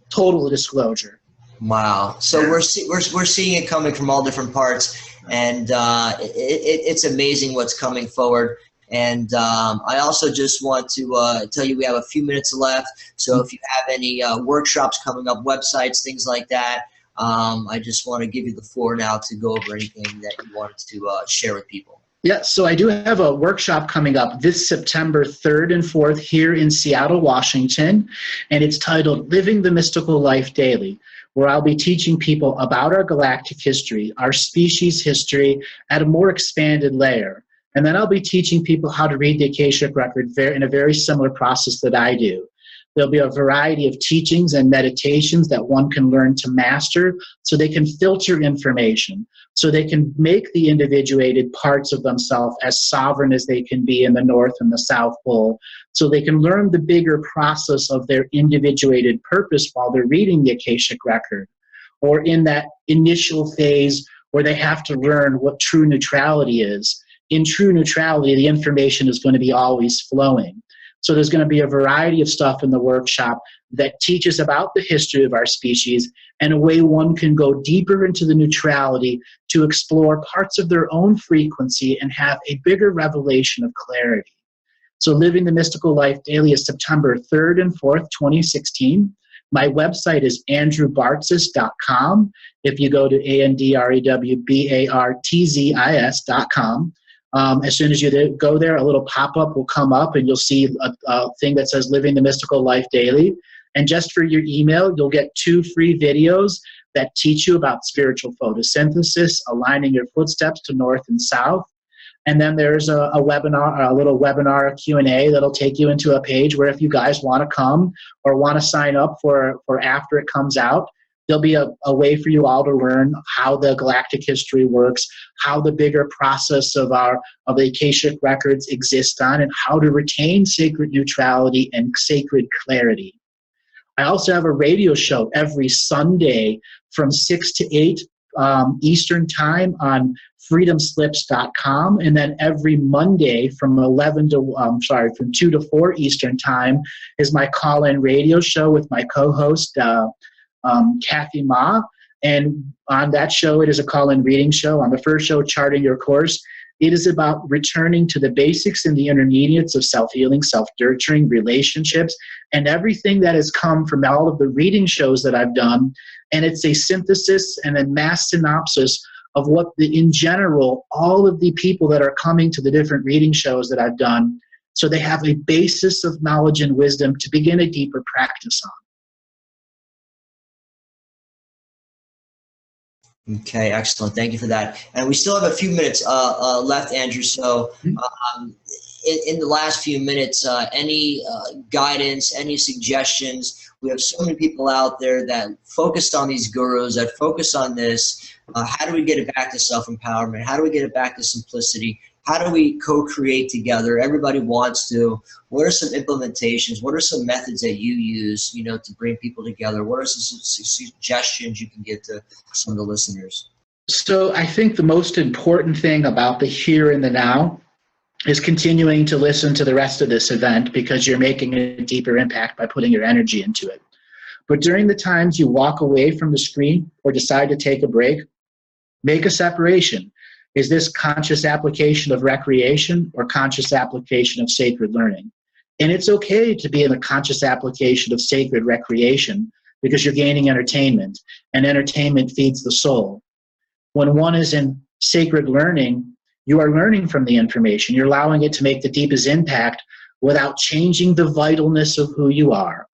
Speaker 1: total disclosure.
Speaker 2: Wow. So we're seeing it coming from all different parts, and it's amazing what's coming forward. And I also just want to tell you we have a few minutes left. So if you have any workshops coming up, websites, things like that, I just want to give you the floor now to go over anything that you wanted to share with people.
Speaker 1: Yeah, so I do have a workshop coming up this September 3rd and 4th here in Seattle, Washington, and it's titled Living the Mystical Life Daily, where I'll be teaching people about our galactic history, our species history at a more expanded layer. And then I'll be teaching people how to read the Akashic Record in a very similar process that I do. There'll be a variety of teachings and meditations that one can learn to master so they can filter information, so they can make the individuated parts of themselves as sovereign as they can be in the North and the South Pole, so they can learn the bigger process of their individuated purpose while they're reading the Akashic Record, or in that initial phase where they have to learn what true neutrality is. In true neutrality, the information is going to be always flowing. So there's going to be a variety of stuff in the workshop that teaches about the history of our species and a way one can go deeper into the neutrality to explore parts of their own frequency and have a bigger revelation of clarity. So Living the Mystical Life Daily is September 3rd and 4th, 2016. My website is andrewbartsiz.com. If you go to andrewbartzis.com, as soon as you go there, a little pop-up will come up and you'll see a thing that says Living the Mystical Life Daily. And just for your email, you'll get 2 free videos that teach you about spiritual photosynthesis, aligning your footsteps to north and south. And then there's a webinar, a little webinar Q&A that'll take you into a page where if you guys want to come or want to sign up for after it comes out, there'll be a way for you all to learn how the galactic history works, how the bigger process of the Akashic records exist on, and how to retain sacred neutrality and sacred clarity. I also have a radio show every Sunday from 6 to 8 Eastern Time on freedomslips.com, and then every Monday from 2 to 4 Eastern Time is my call-in radio show with my co-host Kathy Ma, and on that show it is a call-in reading show. On the first show, Charting Your Course, It is about returning to the basics and the intermediates of self-healing, self-nurturing, relationships, and everything that has come from all of the reading shows that I've done. And it's a synthesis and a mass synopsis of what, in general, all of the people that are coming to the different reading shows that I've done, so they have a basis of knowledge and wisdom to begin a deeper practice on.
Speaker 2: Okay, excellent. Thank you for that. And we still have a few minutes left, Andrew. So in the last few minutes, any guidance, any suggestions? We have so many people out there that focused on these gurus, that focus on this. How do we get it back to self-empowerment? How do we get it back to simplicity? How do we co-create together? Everybody wants to. What are some implementations? What are some methods that you use, you know, to bring people together? What are some suggestions you can give to some of the listeners?
Speaker 1: So I think the most important thing about the here and the now is continuing to listen to the rest of this event, because you're making a deeper impact by putting your energy into it. But during the times you walk away from the screen or decide to take a break, make a separation. Is this conscious application of recreation or conscious application of sacred learning? And it's okay to be in a conscious application of sacred recreation, because you're gaining entertainment, and entertainment feeds the soul. When one is in sacred learning, you are learning from the information. You're allowing it to make the deepest impact without changing the vitalness of who you are.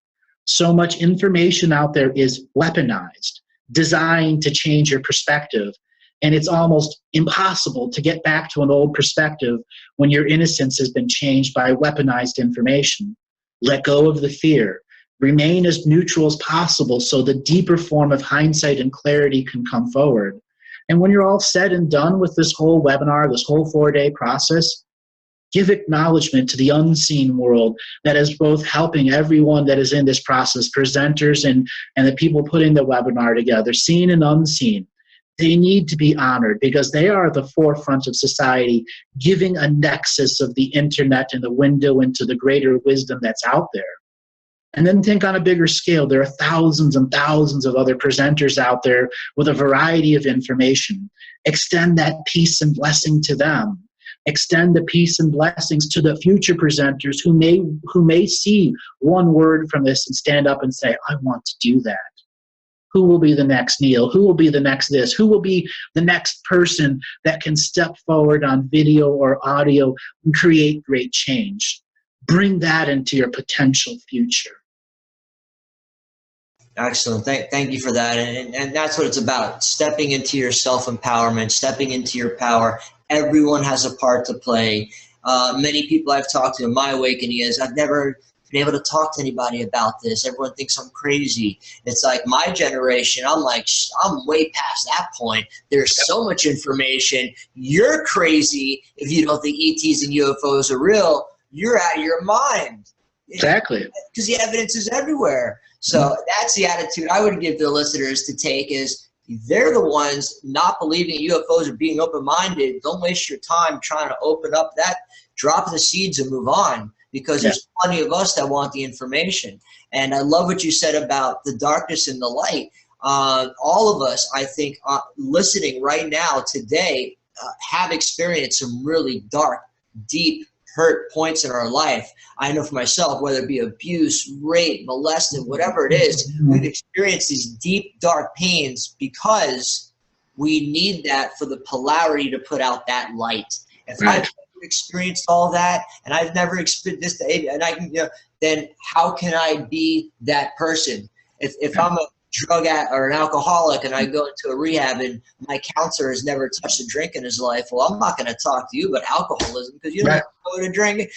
Speaker 1: So much information out there is weaponized, designed to change your perspective. And it's almost impossible to get back to an old perspective when your innocence has been changed by weaponized information. Let go of the fear. Remain as neutral as possible so the deeper form of hindsight and clarity can come forward. And when you're all said and done with this whole webinar, this whole 4-day process, give acknowledgement to the unseen world that is both helping everyone that is in this process, presenters and the people putting the webinar together, seen and unseen. They need to be honored because they are the forefront of society, giving a nexus of the internet and the window into the greater wisdom that's out there. And then think on a bigger scale. There are thousands and thousands of other presenters out there with a variety of information. Extend that peace and blessing to them. Extend the peace and blessings to the future presenters who may see one word from this and stand up and say, I want to do that. Who will be the next Neil? Who will be the next this? Who will be the next person that can step forward on video or audio and create great change? Bring that into your potential future.
Speaker 2: Excellent. Thank you for that. And that's what it's about, stepping into your self-empowerment, stepping into your power. Everyone has a part to play. Many people I've talked to in my awakening is, I've never been able to talk to anybody about this. Everyone thinks I'm crazy. It's like my generation, I'm way past that point. There's so much information. You're crazy if you don't think ETs and UFOs are real. You're out of your mind.
Speaker 1: Exactly.
Speaker 2: Because the evidence is everywhere. So that's the attitude I would give the listeners to take is, they're the ones not believing UFOs or being open-minded. Don't waste your time trying to open up that, drop the seeds and move on. Because there's plenty of us that want the information. And I love what you said about the darkness and the light. All of us, I think, listening right now today, have experienced some really dark, deep, hurt points in our life. I know for myself, whether it be abuse, rape, molested, whatever it is, we've experienced these deep, dark pains because we need that for the polarity to put out that light. If I've experienced all that and I've never experienced this, and I can, then how can I be that person? If I'm a drug addict or an alcoholic and I go into a rehab and my counselor has never touched a drink in his life, well, I'm not going to talk to you about alcoholism because you don't know to drink.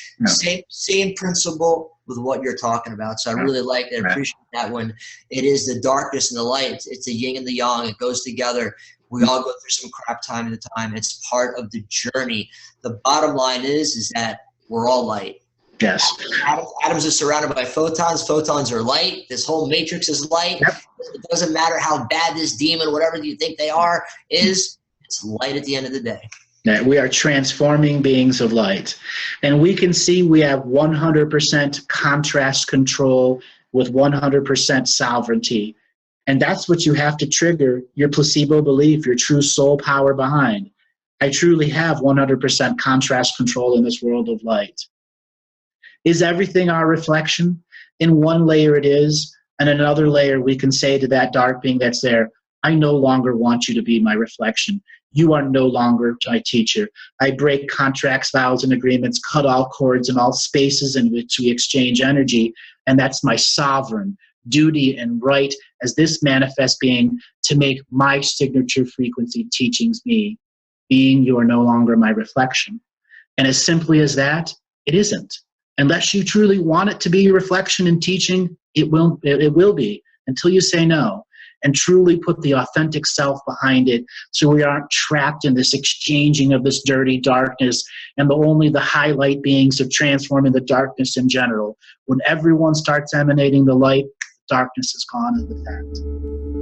Speaker 2: Same principle with what you're talking about. So I really like and appreciate that when it is the darkness and the light. It's the yin and the yang. It goes together. We all go through some crap time to time. It's part of the journey. The bottom line is that we're all light.
Speaker 1: Yes.
Speaker 2: Atoms are surrounded by photons. Photons are light. This whole matrix is light. It doesn't matter how bad this demon, whatever you think they are, is. It's light at the end of the day.
Speaker 1: Yeah, we are transforming beings of light. And we can see we have 100% contrast control with 100% sovereignty. And that's what you have to trigger your placebo belief, your true soul power behind. I truly have 100% contrast control in this world of light. Is everything our reflection? In one layer it is, and in another layer we can say to that dark being that's there, I no longer want you to be my reflection. You are no longer my teacher. I break contracts, vows, and agreements, cut all cords in all spaces in which we exchange energy, and that's my sovereign duty and right as this manifest being to make my signature frequency teachings me. Being, you are no longer my reflection. And as simply as that, it isn't. Unless you truly want it to be your reflection and teaching, it will be, until you say no and truly put the authentic self behind it, so we aren't trapped in this exchanging of this dirty darkness and only the highlight beings of transforming the darkness in general. When everyone starts emanating the light, darkness is gone with that.